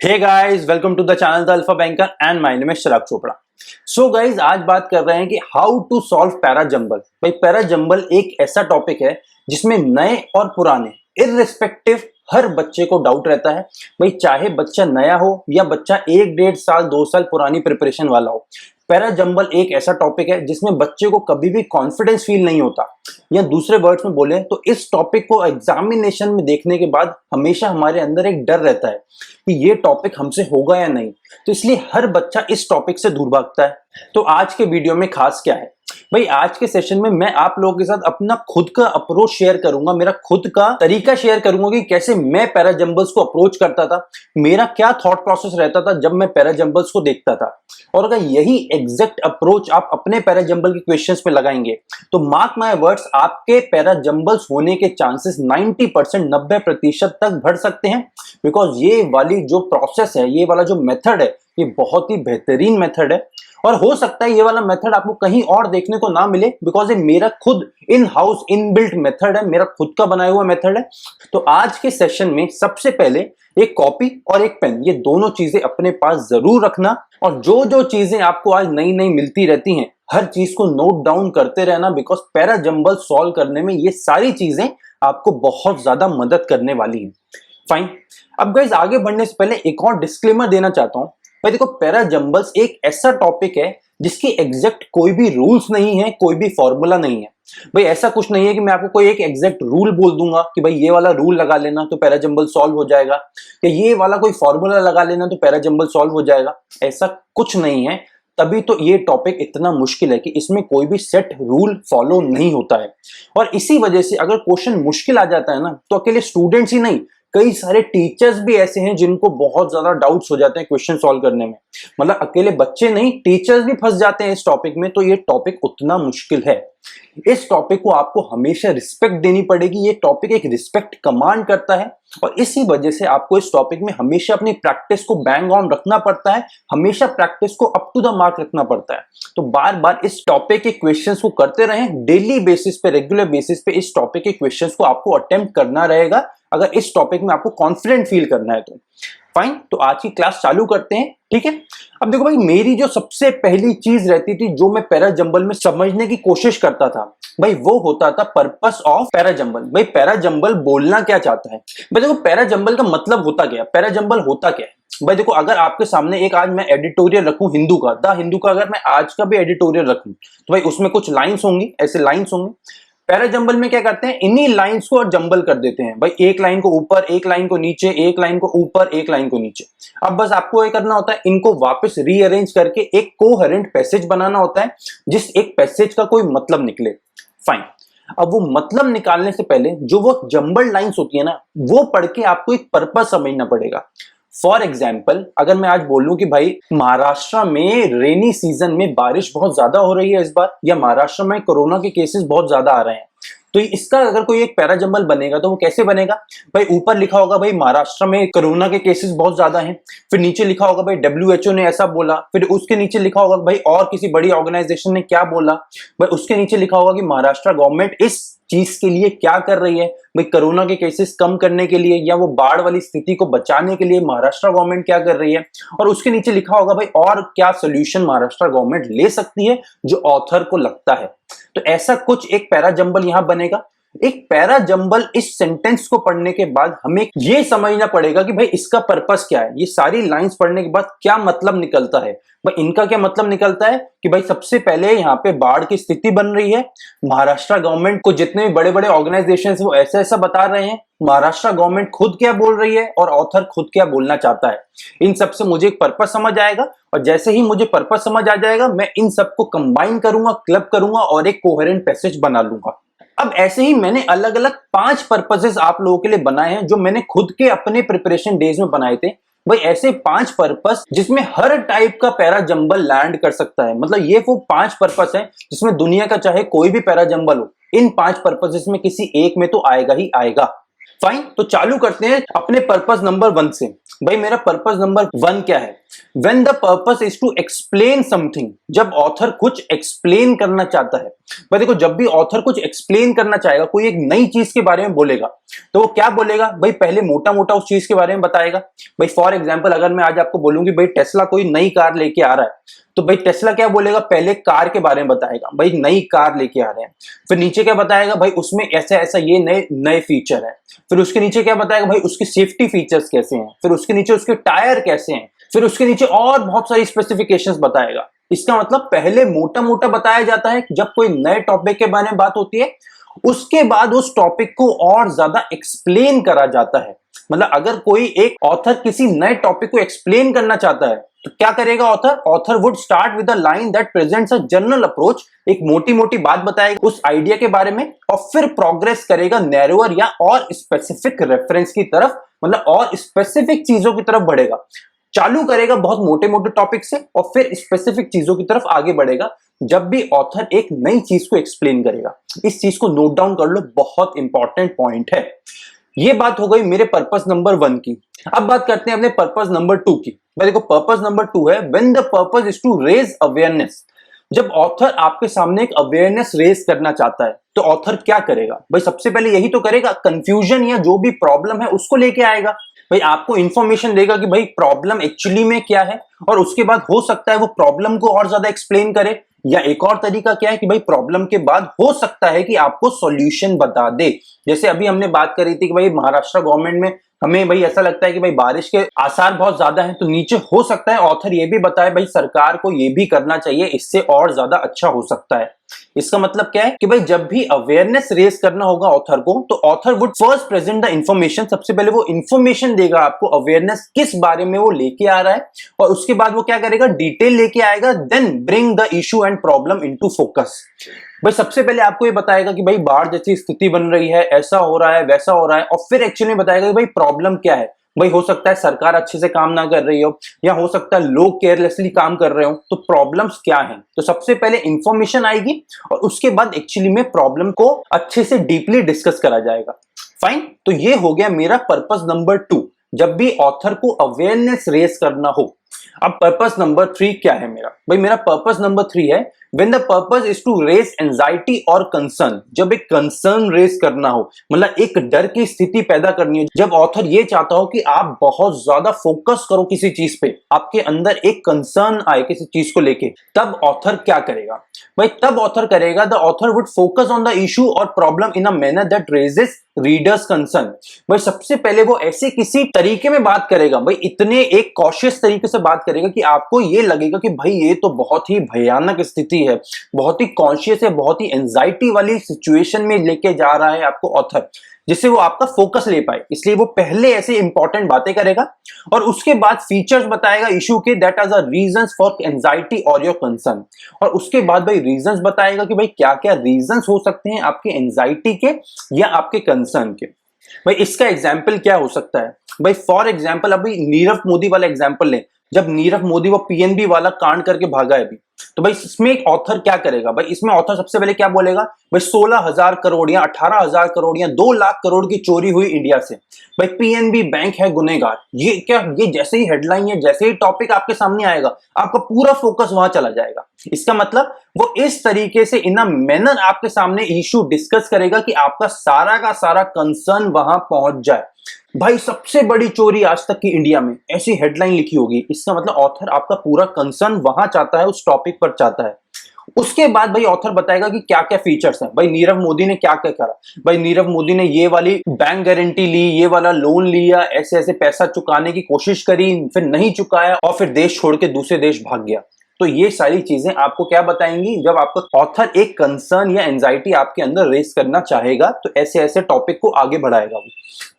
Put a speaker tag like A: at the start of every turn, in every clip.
A: Hey guys, welcome to the channel the alpha banker and my name is Chirag Chopra. So guys, आज बात कर रहे हैं कि how to solve para jumble. भाई पैरा जंबल एक ऐसा टॉपिक है जिसमें नए और पुराने इररिस्पेक्टिव हर बच्चे को डाउट रहता है। भाई चाहे बच्चा नया हो या बच्चा 1-1.5 साल 2 साल पुरानी प्रिपरेशन वाला हो, पैरा जंबल एक ऐसा टॉपिक है जिसमें बच्चे को कभी भी कॉन्फिडेंस फील नहीं होता। या दूसरे वर्ड्स में बोले तो इस टॉपिक को एग्जामिनेशन में देखने के बाद हमेशा हमारे अंदर एक डर रहता है कि ये टॉपिक हमसे होगा या नहीं। तो इसलिए हर बच्चा इस टॉपिक से दूर भागता है। तो आज के वीडियो में खास क्या है भाई, आज के सेशन में मैं आप लोगों के साथ अपना खुद का अप्रोच शेयर करूंगा, मेरा खुद का तरीका शेयर करूंगा कि कैसे मैं पैरा जंबल्स को अप्रोच करता था, मेरा क्या थॉट प्रोसेस रहता था जब मैं पैरा जंबल्स को देखता था। और अगर यही एग्जैक्ट अप्रोच आप अपने पैरा जंबल के क्वेश्चंस में लगाएंगे तो मार्क माय वर्ड्स, आपके पैरा जंबल्स होने के चांसेस 90% 90% तक बढ़ सकते हैं। बिकॉज ये वाली जो प्रोसेस है, ये वाला जो मेथड है, ये बहुत ही बेहतरीन मेथड है। और हो सकता है ये वाला मेथड आपको कहीं और देखने को ना मिले, बिकॉज ये मेरा खुद इन हाउस इनबिल्ट मेथड है, मेरा खुद का बनाया हुआ मेथड है। तो आज के सेशन में सबसे पहले एक कॉपी और एक पेन, ये दोनों चीजें अपने पास जरूर रखना। और जो जो चीजें आपको आज नई नई मिलती रहती हैं, हर चीज को नोट डाउन करते रहना, बिकॉज पैरा जंबल सॉल्व करने में ये सारी चीजें आपको बहुत ज्यादा मदद करने वाली है। फाइन। अब गाइस, आगे बढ़ने से पहले एक और डिस्क्लेमर देना चाहता हूं। भाई देखो, पैरा जंबल्स एक ऐसा टॉपिक है जिसकी एग्जैक्ट कोई भी रूल्स नहीं है, कोई भी फॉर्मूला नहीं है। भाई ऐसा कुछ नहीं है कि मैं आपको कोई एक एग्जैक्ट रूल बोल दूंगा कि भाई ये वाला रूल लगा लेना तो पैरा जंबल सॉल्व हो जाएगा, या ये वाला कोई फॉर्मूला लगा लेना तो पैरा जंबल सॉल्व हो जाएगा। ऐसा कुछ नहीं है। तभी तो ये टॉपिक इतना मुश्किल है कि इसमें कोई भी सेट रूल फॉलो नहीं होता है। और इसी वजह से अगर क्वेश्चन मुश्किल आ जाता है ना, तो अकेले स्टूडेंट्स ही नहीं, कई सारे टीचर्स भी ऐसे हैं जिनको बहुत ज्यादा डाउट्स हो जाते हैं क्वेश्चन सॉल्व करने में। मतलब अकेले बच्चे नहीं, टीचर्स भी फंस जाते हैं इस टॉपिक में। तो ये टॉपिक उतना मुश्किल है। इस टॉपिक को आपको हमेशा रिस्पेक्ट देनी पड़ेगी। ये टॉपिक एक रिस्पेक्ट कमांड करता है और इसी वजह से आपको इस टॉपिक में हमेशा अपनी प्रैक्टिस को बैंग ऑन रखना पड़ता है, हमेशा प्रैक्टिस को अप टू द मार्क रखना पड़ता है। तो बार बार इस टॉपिक के क्वेश्चंस को करते रहें, डेली बेसिस पे, रेगुलर बेसिस पे इस टॉपिक के क्वेश्चंस को आपको अटेम्प्ट करना रहेगा, अगर इस टॉपिक में आपको कॉन्फिडेंट फील करना है तो। फाइन, तो आज की क्लास चालू करते हैं, ठीक है। अब देखो भाई, मेरी जो सबसे पहली चीज रहती थी जो मैं पैरा जंबल में समझने की कोशिश करता था, भाई वो होता था पर्पस ऑफ पैरा जंबल। भाई पैरा जंबल बोलना क्या चाहता है। भाई देखो, पैरा जंबल का मतलब होता क्या है, पैरा जंबल होता क्या है। भाई देखो, अगर आपके सामने एक आज मैं एडिटोरियल रखूं हिंदू का, द हिंदू का, अगर मैं आज का भी एडिटोरियल रखूं तो भाई उसमें कुछ लाइंस होंगी, ऐसे लाइंस होंगे। पैरा जंबल में क्या करते हैं, इन्हीं लाइंस को और जंबल कर देते हैं। भाई एक लाइन को ऊपर, एक लाइन को नीचे, एक लाइन को ऊपर, एक लाइन को नीचे। अब बस आपको ये करना होता है, इनको वापस रीअरेंज करके एक कोहेरेंट पैसेज बनाना होता है, जिस एक पैसेज का कोई मतलब निकले। फाइन। अब वो मतलब निकालने से पहले जो वो जंबल लाइंस होती है ना, वो पढ़ के आपको एक पर्पस समझना पड़ेगा। फॉर एग्जाम्पल, अगर मैं आज बोलूं कि भाई महाराष्ट्र में रेनी सीजन में बारिश बहुत ज्यादा हो रही है इस बार, या महाराष्ट्र में कोरोना के केसेस बहुत ज्यादा आ रहे हैं, तो इसका अगर कोई एक पैरा जंबल बनेगा तो वो कैसे बनेगा। भाई ऊपर लिखा होगा भाई महाराष्ट्र में कोरोना के केसेस बहुत ज्यादा हैं, फिर नीचे लिखा होगा भाई WHO ने ऐसा बोला, फिर उसके नीचे लिखा होगा भाई और किसी बड़ी ऑर्गेनाइजेशन ने क्या बोला, भाई उसके नीचे लिखा होगा कि महाराष्ट्र गवर्नमेंट इस चीज के लिए क्या कर रही है, भाई कोरोना के केसेस कम करने के लिए या वो बाढ़ वाली स्थिति को बचाने के लिए महाराष्ट्र गवर्नमेंट क्या कर रही है। और उसके नीचे लिखा होगा भाई और क्या सोल्यूशन महाराष्ट्र गवर्नमेंट ले सकती है जो ऑथर को लगता है। तो ऐसा कुछ एक पैरा जंबल यहां बनेगा। एक पैरा जंबल इस सेंटेंस को पढ़ने के बाद हमें यह समझना पड़ेगा कि भाई इसका पर्पस क्या है। ये सारी लाइंस पढ़ने के बाद क्या मतलब निकलता है। भाई इनका क्या मतलब निकलता है कि भाई सबसे पहले यहाँ पे बाढ़ की स्थिति बन रही है, महाराष्ट्र गवर्नमेंट को जितने भी बड़े बड़े ऑर्गेनाइजेशंस वो ऐसा ऐसा बता रहे हैं, महाराष्ट्र गवर्नमेंट खुद क्या बोल रही है और ऑथर खुद क्या बोलना चाहता है। इन सब से मुझे एक पर्पस समझ आएगा, और जैसे ही मुझे पर्पस समझ आ जाएगा, मैं इन सबको कंबाइन करूंगा, क्लब करूंगा और एक कोहेरेंट पैसेज बना लूंगा। अब ऐसे ही मैंने अलग अलग 5 पर्पसेस आप लोगों के लिए बनाए हैं, जो मैंने खुद के अपने प्रिपरेशन डेज में बनाए थे। भाई ऐसे 5 पर्पस जिसमें हर टाइप का पैरा जंबल लैंड कर सकता है। मतलब ये वो 5 पर्पस है जिसमें दुनिया का चाहे कोई भी पैरा जंबल हो, इन 5 पर्पसेस में किसी एक में तो आएगा ही आएगा। फाइन, तो चालू करते हैं अपने पर्पस नंबर 1 से। भाई मेरा पर्पस नंबर 1 क्या है? When the purpose is to explain something, जब ऑथर कुछ एक्सप्लेन करना चाहता है। भाई देखो, जब भी ऑथर कुछ एक्सप्लेन करना चाहेगा, कोई एक नई चीज के बारे में बोलेगा, तो वो क्या बोलेगा? भाई पहले मोटा मोटा उस चीज के बारे में बताएगा। भाई फॉर एग्जांपल, अगर मैं आज आपको बोलूंगी भाई टेस्ला कोई नई कार लेके आ रहा है, तो भाई टेस्ला क्या बोलेगा? पहले कार के बारे में बताएगा, भाई नई कार लेके आ रहे हैं। फिर नीचे क्या बताएगा? भाई उसमें ऐसा ऐसा ये नए नए फीचर है। फिर उसके नीचे क्या बताएगा? भाई उसकी सेफ्टी फीचर्स कैसे हैं। फिर उसके नीचे उसके टायर कैसे हैं। फिर उसके नीचे और बहुत सारी स्पेसिफिकेशंस बताएगा। इसका मतलब पहले मोटा मोटा बताया जाता है जब कोई नए टॉपिक के बारे में बात होती है, उसके बाद उस टॉपिक को और ज्यादा एक्सप्लेन करा जाता है। मतलब अगर कोई एक ऑथर किसी नए टॉपिक को एक्सप्लेन करना चाहता है, तो क्या करेगा author? Author would start with a line that presents a general approach. एक मोटी मोटी बात बताएगा उस आइडिया के बारे में, और फिर प्रोग्रेस करेगा नैरोअर या और स्पेसिफिक रेफरेंस की तरफ, मतलब और स्पेसिफिक चीजों की तरफ बढ़ेगा। चालू करेगा बहुत मोटे मोटे टॉपिक से और फिर स्पेसिफिक चीजों की तरफ आगे बढ़ेगा जब भी ऑथर एक नई चीज को एक्सप्लेन करेगा। इस चीज को नोट डाउन कर लो, बहुत इंपॉर्टेंट पॉइंट है। ये बात हो गई मेरे पर्पस नंबर 1 की। अब बात करते हैं अपने पर्पस नंबर 2 की। भाई देखो, पर्पस नंबर 2 है when the purpose is to raise awareness. जब ऑथर आपके सामने एक अवेयरनेस रेज करना चाहता है, तो ऑथर क्या करेगा? भाई सबसे पहले यही तो करेगा, कंफ्यूजन या जो भी प्रॉब्लम है उसको लेके आएगा। भाई आपको इंफॉर्मेशन देगा कि भाई प्रॉब्लम एक्चुअली में क्या है, और उसके बाद हो सकता है वो प्रॉब्लम को और ज्यादा एक्सप्लेन करे, या एक और तरीका क्या है कि भाई प्रॉब्लम के बाद हो सकता है कि आपको सॉल्यूशन बता दे। जैसे अभी हमने बात करी थी कि भाई महाराष्ट्र गवर्नमेंट में हमें भाई ऐसा लगता है कि भाई बारिश के आसार बहुत ज्यादा हैं, तो नीचे हो सकता है ऑथर ये भी बताए भाई सरकार को ये भी करना चाहिए, इससे और ज्यादा अच्छा हो सकता है। इसका मतलब क्या है कि भाई जब भी अवेयरनेस रेज करना होगा ऑथर को, तो author would first present the information. सबसे पहले वो इंफॉर्मेशन देगा आपको, अवेयरनेस किस बारे में वो लेके आ रहा है, और उसके बाद वो क्या करेगा? डिटेल लेके आएगा। Then bring the issue and problem into focus. भाई सबसे पहले आपको ये बताएगा कि भाई बाढ़ जैसी स्थिति बन रही है, ऐसा हो रहा है, वैसा हो रहा है, और फिर एक्चुअली बताएगा कि भाई प्रॉब्लम क्या है। भाई हो सकता है सरकार अच्छे से काम ना कर रही हो, या हो सकता है लोग केयरलेसली काम कर रहे हो, तो प्रॉब्लम्स क्या हैं। तो सबसे पहले इंफॉर्मेशन आएगी और उसके बाद एक्चुअली में प्रॉब्लम को अच्छे से डीपली डिस्कस करा जाएगा। फाइन, तो ये हो गया मेरा पर्पस नंबर 2, जब भी ऑथर को अवेयरनेस रेज करना हो। अब पर्पस नंबर 3 क्या है मेरा? भाई मेरा पर्पस नंबर 3 है when the purpose is to raise anxiety और concern। जब एक कंसर्न रेज करना हो, मतलब एक डर की स्थिति पैदा करनी हो, जब ऑथर ये चाहता हो कि आप बहुत ज्यादा फोकस करो किसी चीज पे, आपके अंदर एक कंसर्न आए किसी चीज को लेके, तब ऑथर क्या करेगा? भाई तब ऑथर करेगा, the author would focus on the issue और problem in a manner that raises readers concern. भाई सबसे पहले वो ऐसे किसी तरीके में बात करेगा, भाई इतने एक कॉशियस तरीके से बात करेगा कि आपको ये लगेगा कि भाई ये तो बहुत ही भयानक स्थिति है, बहुत ही कॉन्शियस है, बहुत ही एंजाइटी वाली सिचुएशन में लेके जा रहा है आपको ऑथर, जिससे वो आपका फोकस ले पाए। इसलिए वो पहले ऐसे इंपॉर्टेंट बातें करेगा और उसके बाद फीचर्स बताएगा इशू के, that are the reasons for anxiety और योर कंसर्न। और उसके बाद भाई रीजंस बताएगा कि भाई क्या क्या रीजंस हो सकते हैं आपके एंजाइटी के या आपके कंसर्न के। भाई इसका एग्जाम्पल क्या हो सकता है? भाई फॉर एग्जाम्पल अभी नीरव मोदी वाला एग्जाम्पल लें। जब नीरव मोदी वो पीएनबी वाला कांड करके भागा है अभी, तो भाई इसमें एक ऑथर क्या करेगा? भाई इसमें ऑथर सबसे पहले क्या बोलेगा? भाई 16,000 करोड़ या 18,000 करोड़ या 2 लाख करोड़ की चोरी हुई इंडिया से, भाई पीएनबी बैंक है गुनहगार। ये क्या, ये जैसे ही हेडलाइन या जैसे ही टॉपिक आपके सामने आएगा, आपका पूरा फोकस वहां चला जाएगा। इसका मतलब वो इस तरीके से इन अ मैनर आपके सामने इशू डिस्कस करेगा कि आपका सारा का सारा कंसर्न वहां पहुंच जाए। भाई सबसे बड़ी चोरी आज तक की इंडिया में, ऐसी हेडलाइन लिखी होगी। इसका मतलब ऑथर आपका पूरा कंसर्न वहां चाहता है, उस टॉपिक पर चाहता है। उसके बाद भाई ऑथर बताएगा कि क्या क्या फीचर्स हैं। भाई नीरव मोदी ने क्या क्या करा, भाई नीरव मोदी ने ये वाली बैंक गारंटी ली, ये वाला लोन लिया, ऐसे ऐसे पैसा चुकाने की कोशिश करी, फिर नहीं चुकाया और फिर देश छोड़ के दूसरे देश भाग गया। तो ये सारी चीजें आपको क्या बताएंगी? जब आपका ऑथर एक कंसर्न या एंजाइटी आपके अंदर रेस करना चाहेगा, तो ऐसे ऐसे टॉपिक को आगे बढ़ाएगा वो।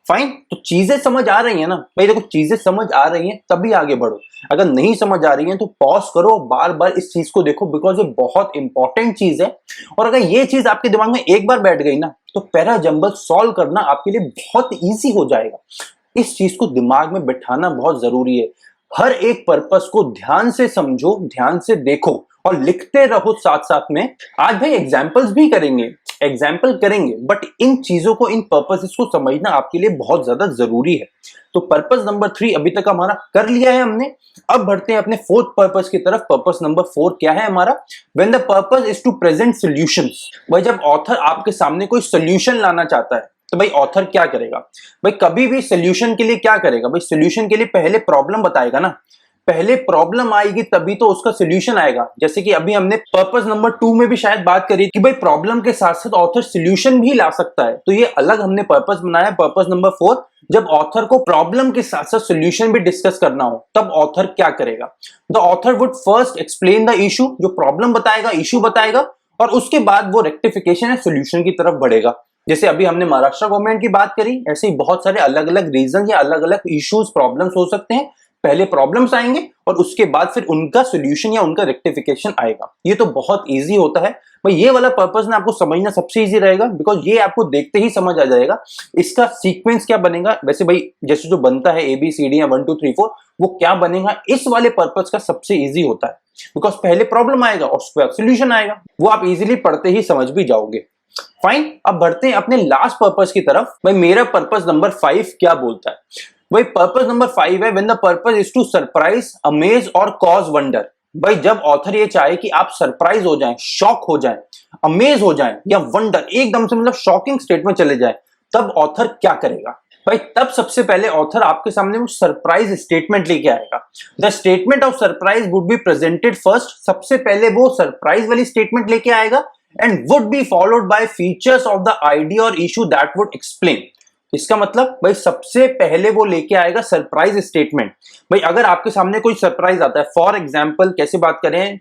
A: फाइन, तो चीजें समझ आ रही है ना? भाई देखो, चीजें समझ आ रही हैं तभी आगे बढ़ो। अगर नहीं समझ आ रही है तो पॉज करो, बार बार इस चीज को देखो, बिकॉज ये बहुत इंपॉर्टेंट चीज है। और अगर ये चीज आपके दिमाग में एक बार बैठ गई ना, तो पैरा जंबल सॉल्व करना आपके लिए बहुत ईजी हो जाएगा। इस चीज को दिमाग में बिठाना बहुत जरूरी है। हर एक पर्पस को ध्यान से समझो, ध्यान से देखो और लिखते रहो साथ साथ में। आज भाई एग्जाम्पल्स भी करेंगे एग्जाम्पल करेंगे, बट इन चीजों को, इन पर्पसेस को समझना आपके लिए बहुत ज्यादा जरूरी है। तो पर्पस नंबर 3 अभी तक हमारा कर लिया है हमने। अब बढ़ते हैं अपने फोर्थ पर्पस की तरफ। पर्पस नंबर 4 क्या है हमारा? When the purpose is to present solutions. भाई जब ऑथर आपके सामने कोई सॉल्यूशन लाना चाहता है तो भाई ऑथर क्या करेगा? भाई कभी भी सॉल्यूशन के लिए क्या करेगा? भाई सॉल्यूशन के लिए पहले प्रॉब्लम बताएगा ना, पहले प्रॉब्लम आएगी तभी तो उसका सॉल्यूशन आएगा। जैसे कि अभी हमने पर्पस नंबर 2 में भी शायद बात करी कि भाई प्रॉब्लम के साथ साथ ऑथर सॉल्यूशन भी ला सकता है, तो ये अलग हमने पर्पस बनाया। पर्पस नंबर 4, जब ऑथर को प्रॉब्लम के साथ साथ सॉल्यूशन भी डिस्कस करना हो तब ऑथर क्या करेगा? The author would first explain the issue, जो प्रॉब्लम बताएगा, इशू बताएगा, और उसके बाद वो रेक्टिफिकेशन या सॉल्यूशन की तरफ बढ़ेगा। जैसे अभी हमने महाराष्ट्र गवर्नमेंट की बात करी, ऐसे ही बहुत सारे अलग अलग रीजन या अलग अलग इश्यूज, प्रॉब्लम्स हो सकते हैं। पहले प्रॉब्लम्स आएंगे और उसके बाद फिर उनका सॉल्यूशन या उनका रेक्टिफिकेशन आएगा। ये तो बहुत इजी होता है भाई। ये वाला पर्पस ना आपको समझना सबसे इजी रहेगा, बिकॉज ये आपको देखते ही समझ आ जाएगा इसका सीक्वेंस क्या बनेगा। वैसे भाई जैसे जो बनता है ABCD या 1 2 3 4, वो क्या बनेगा इस वाले पर्पस का सबसे इजी होता है, बिकॉज पहले प्रॉब्लम आएगा और उसके बाद सॉल्यूशन आएगा। वो आप इजीली पढ़ते ही समझ भी जाओगे। फाइन, अब बढ़ते हैं अपने लास्ट पर्पस की तरफ। भाई मेरा पर्पस नंबर 5 क्या बोलता है? भाई पर्पस नंबर 5 है when the purpose is to surprise, amaze और कॉज वंडर। भाई जब ऑथर ये चाहे कि आप सरप्राइज हो जाएं, शॉक हो जाएं, अमेज हो जाएं या वंडर, एकदम से मतलब शॉकिंग स्टेट में चले जाएं, तब ऑथर क्या करेगा? भाई तब सबसे पहले ऑथर आपके सामने वो सरप्राइज स्टेटमेंट लेके आएगा। The statement of surprise would be presented first. सबसे पहले वो सरप्राइज वाली स्टेटमेंट लेके आएगा and would be followed by features of the idea और इशू दैट वुड एक्सप्लेन। इसका मतलब भाई सबसे पहले वो लेके आएगा सरप्राइज स्टेटमेंट। भाई अगर आपके सामने कोई सरप्राइज आता है, फॉर एग्जांपल कैसे बात करें,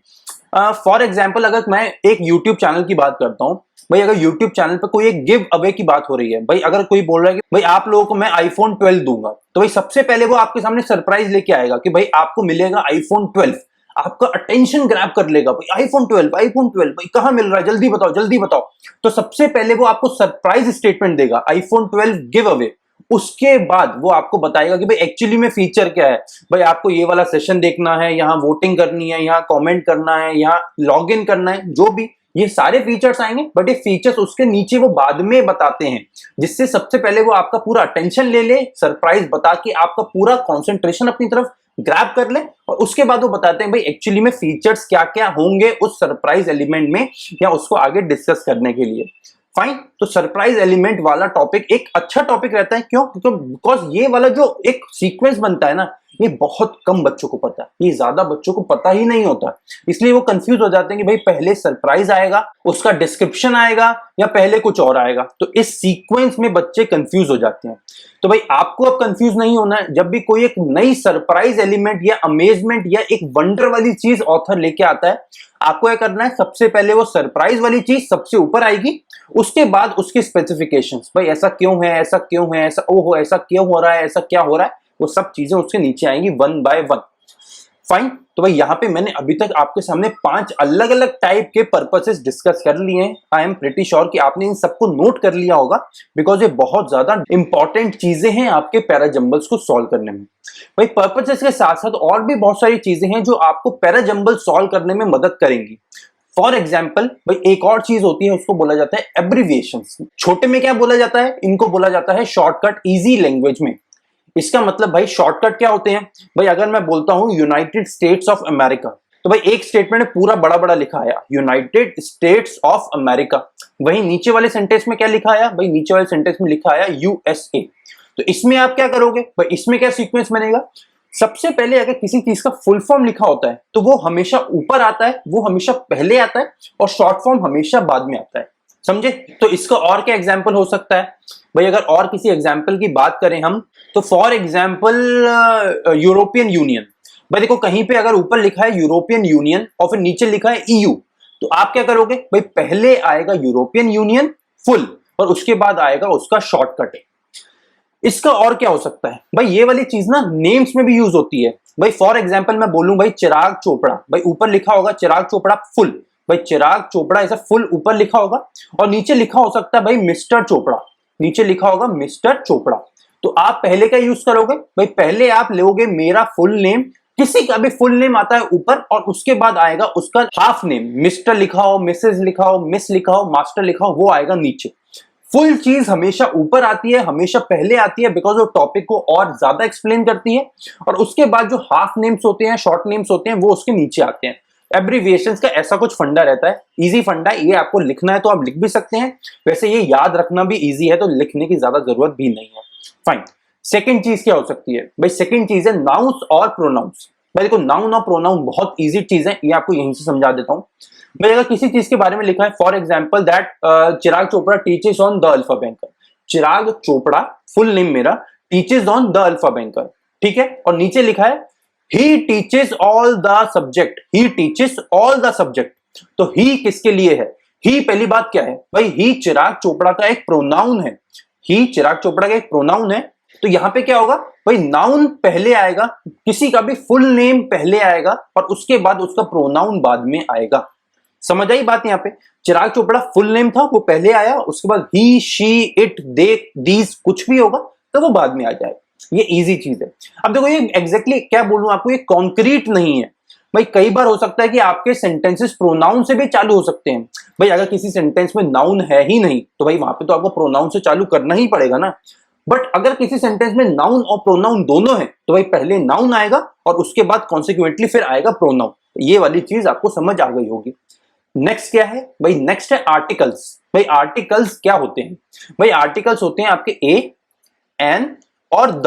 A: फॉर एग्जांपल अगर मैं एक YouTube चैनल की बात करता हूं, भाई अगर YouTube चैनल पे कोई एक गिव अवे की बात हो रही है, भाई अगर कोई बोल रहा है कि भाई आप लोगों को मैं iPhone 12 दूंगा, तो भाई सबसे पहले वो आपके सामने सरप्राइज लेके आएगा कि भाई आपको मिलेगा iPhone 12। आपका अटेंशन ग्रैब कर लेगा, भाई iPhone 12 भाई कहां मिल रहा है, जल्दी बताओ जल्दी बताओ। तो सबसे पहले वो आपको सरप्राइज स्टेटमेंट देगा, iPhone 12 गिव अवे। उसके बाद वो आपको बताएगा कि भाई एक्चुअली में फीचर क्या है। भाई आपको ये वाला सेशन देखना है, यहाँ वोटिंग करनी है, यहाँ कमेंट करना है, यहाँ लॉग इन करना है, जो भी ये सारे फीचर्स आएंगे, बट ये फीचर्स उसके नीचे वो बाद में बताते हैं, जिससे सबसे पहले वो आपका पूरा अटेंशन ले ले, सरप्राइज बता के आपका पूरा कॉन्सेंट्रेशन अपनी तरफ ग्रैब कर ले, और उसके बाद वो बताते हैं भाई एक्चुअली में फीचर्स क्या क्या होंगे उस सरप्राइज एलिमेंट में, या उसको आगे डिस्कस करने के लिए। फाइन, तो सरप्राइज एलिमेंट वाला टॉपिक एक अच्छा टॉपिक रहता है। क्यों? क्योंकि बिकॉज ये वाला जो एक सीक्वेंस बनता है ना, ये बहुत कम बच्चों को पता है, ये ज्यादा बच्चों को पता ही नहीं होता, इसलिए वो कंफ्यूज हो जाते हैं कि भाई पहले सरप्राइज आएगा, उसका डिस्क्रिप्शन आएगा, या पहले कुछ और आएगा। तो इस सीक्वेंस में बच्चे कंफ्यूज हो जाते हैं। तो भाई आपको अब कंफ्यूज नहीं होना है। जब भी कोई एक नई सरप्राइज एलिमेंट या अमेजमेंट या एक वंडर वाली चीज ऑथर लेके आता है, आपको क्या करना है, सबसे पहले वो सरप्राइज वाली चीज सबसे ऊपर आएगी, उसके बाद उसके स्पेसिफिकेशंस, भाई ऐसा क्यों है, ऐसा क्यों है, ऐसा ओहो ऐसा क्यों हो रहा है, ऐसा क्या हो रहा है, वो सब चीजें उसके नीचे आएंगी 1 बाय 1। फाइन, तो भाई यहाँ पे मैंने अभी तक आपके सामने 5 अलग अलग टाइप के पर्पसेस डिस्कस कर लिए हैं। आई एम प्रिटी श्योर कि आपने इन सबको नोट कर लिया होगा, बिकॉज ये बहुत ज्यादा इंपॉर्टेंट चीजें हैं आपके पैराजंबल्स को सॉल्व करने में। भाई पर्पसेस के साथ साथ और भी बहुत सारी चीजें हैं जो आपको पैराजंबल सॉल्व करने में मदद करेंगी। फॉर एग्जाम्पल भाई एक और चीज होती है, उसको बोला जाता है एब्रिविएशंस। छोटे में क्या बोला जाता है, इनको बोला जाता है शॉर्टकट, इजी लैंग्वेज में। इसका मतलब भाई शॉर्टकट क्या होते हैं? भाई अगर मैं बोलता हूं यूनाइटेड स्टेट्स ऑफ अमेरिका, तो भाई एक स्टेटमेंट में पूरा बड़ा बड़ा लिखा आया यूनाइटेड स्टेट्स ऑफ अमेरिका, वहीं नीचे वाले सेंटेंस में क्या लिखा आया? भाई नीचे वाले सेंटेंस में लिखा आया USA। तो इसमें आप क्या करोगे? भाई इसमें क्या सीक्वेंस बनेगा? सबसे पहले अगर किसी चीज का फुल फॉर्म लिखा होता है तो वो हमेशा ऊपर आता है, वो हमेशा पहले आता है, और शॉर्ट फॉर्म हमेशा बाद में आता है। समझे? तो इसका और क्या एग्जाम्पल हो सकता है? भाई अगर और किसी एग्जाम्पल की बात करें हम, तो फॉर एग्जाम्पल यूरोपियन यूनियन। भाई देखो कहीं पे अगर ऊपर लिखा है यूरोपियन यूनियन और फिर नीचे लिखा है EU, तो आप क्या करोगे? भाई पहले आएगा यूरोपियन यूनियन फुल, और उसके बाद आएगा उसका शॉर्टकट। इसका और क्या हो सकता है? भाई ये वाली चीज ना नेम्स में भी यूज होती है। भाई फॉर एग्जाम्पल मैं बोलूं भाई चिराग चोपड़ा, भाई ऊपर लिखा होगा चिराग चोपड़ा फुल, भाई चिराग चोपड़ा ऐसा फुल ऊपर लिखा होगा, और नीचे लिखा हो सकता है भाई मिस्टर चोपड़ा, नीचे लिखा होगा मिस्टर चोपड़ा। तो आप पहले क्या यूज करोगे? भाई पहले आप लोगे मेरा फुल नेम, किसी का भी फुल नेम आता है ऊपर और उसके बाद आएगा उसका हाफ नेम, मिस्टर लिखा हो, मिसेज लिखा हो, मिस लिखा हो, मास्टर लिखा हो, वो आएगा नीचे। फुल चीज हमेशा ऊपर आती है, हमेशा पहले आती है, बिकॉज वो टॉपिक को और ज्यादा एक्सप्लेन करती है। और उसके बाद जो हाफ नेम्स होते हैं, शॉर्ट नेम्स होते हैं, वो उसके नीचे आते हैं। एब्रीविएशंस का ऐसा कुछ फंडा रहता है, इजी फंडा है। ये आपको लिखना है तो आप लिख भी सकते हैं, वैसे ये याद रखना भी इजी है, तो लिखने की ज्यादा जरूरत भी नहीं है। फाइन। सेकेंड चीज क्या हो सकती है भाई? सेकेंड चीज है नाउन्स और प्रोनाउंस। भाई देखो, नाउन और प्रोनाउन बहुत इजी चीज है, ये आपको यहीं से समझा देता हूं। भाई अगर किसी चीज के बारे में लिखा है, for example that Chirag Chopra teaches on the alpha banker. Chirag Chopra full name मेरा, teaches on the alpha banker, ठीक है। और नीचे लिखा है he teaches all the subject, he teaches all the subject. तो ही किसके लिए है? ही पहली बात क्या है भाई? ही चिराग चोपड़ा का एक प्रोनाउन है, ही चिराग चोपड़ा का एक प्रोनाउन है। तो यहां पे क्या होगा भाई? नाउन पहले आएगा, किसी का भी फुल नेम पहले आएगा और उसके बाद उसका प्रोनाउन बाद में आएगा। समझ आई बात? यहां पे चिराग चोपड़ा फुल नेम था, वो पहले आया, उसके बाद ही, शी, इट, दे, दीज कुछ भी होगा तो वो बाद में आ जाएगा। ये इजी चीज है। अब देखो ये एग्जैक्टली क्या बोलूं आपको, ये कॉन्क्रीट नहीं है भाई। कई बार हो सकता है कि आपके सेंटेंसेस प्रोनाउन से भी चालू हो सकते हैं। भाई अगर किसी सेंटेंस में नाउन है ही नहीं तो भाई वहां पे तो आपको प्रोनाउन से चालू करना ही पड़ेगा ना। बट अगर किसी सेंटेंस में नाउन और प्रोनाउन दोनों है तो भाई पहले नाउन आएगा और उसके बाद कॉन्सिक्वेंटली फिर आएगा प्रोनाउन। ये वाली चीज आपको समझ आ गई होगी। नेक्स्ट क्या है भाई? नेक्स्ट है आर्टिकल्स। भाई आर्टिकल्स क्या होते हैं? भाई आर्टिकल्स होते हैं आपके ए, एन और द।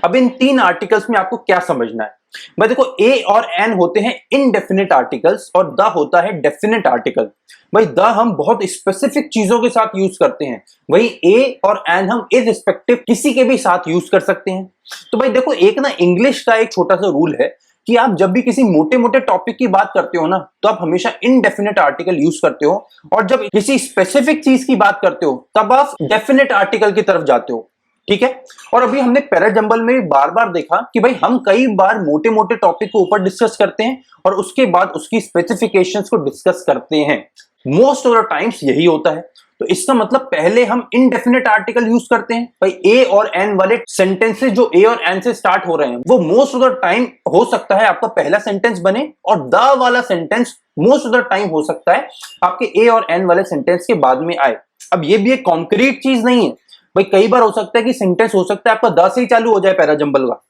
A: अब इन तीन आर्टिकल्स में आपको क्या समझना है भाई? देखो, ए और एन होते हैं इनडेफिनिट आर्टिकल्स और द होता है डेफिनेट आर्टिकल। भाई द हम बहुत स्पेसिफिक चीजों के साथ यूज करते हैं, वही ए और एन हम इररिस्पेक्टिव किसी के भी साथ यूज कर सकते हैं। तो भाई देखो, एक ना इंग्लिश का एक छोटा सा रूल है कि आप जब भी किसी मोटे मोटे टॉपिक की बात करते हो ना तो आप हमेशा इनडेफिनेट आर्टिकल यूज करते हो, और जब किसी स्पेसिफिक चीज की बात करते हो तब आप डेफिनेट आर्टिकल की तरफ जाते हो, ठीक है। और अभी हमने पैराजंबल में बार बार देखा कि भाई हम कई बार मोटे मोटे टॉपिक को ऊपर डिस्कस करते हैं और उसके बाद उसकी स्पेसिफिकेशंस को डिस्कस करते हैं। मोस्ट ऑफ द टाइम्स यही होता है। तो इसका मतलब पहले हम इनडेफिनेट आर्टिकल यूज करते हैं। भाई ए और एन वाले सेंटेंसेस जो ए और एन से स्टार्ट हो रहे हैं वो मोस्ट ऑफ द टाइम हो सकता है आपका पहला सेंटेंस बने, और द वाला sentence most of the time हो सकता है आपके ए और एन वाले सेंटेंस के बाद में आए। अब ये भी एक कॉन्क्रीट चीज नहीं है भाई। कई बार हो सकता है कि सेंटेंस हो सकता है आपका द से ही चालू हो जाए पैराजंबल का,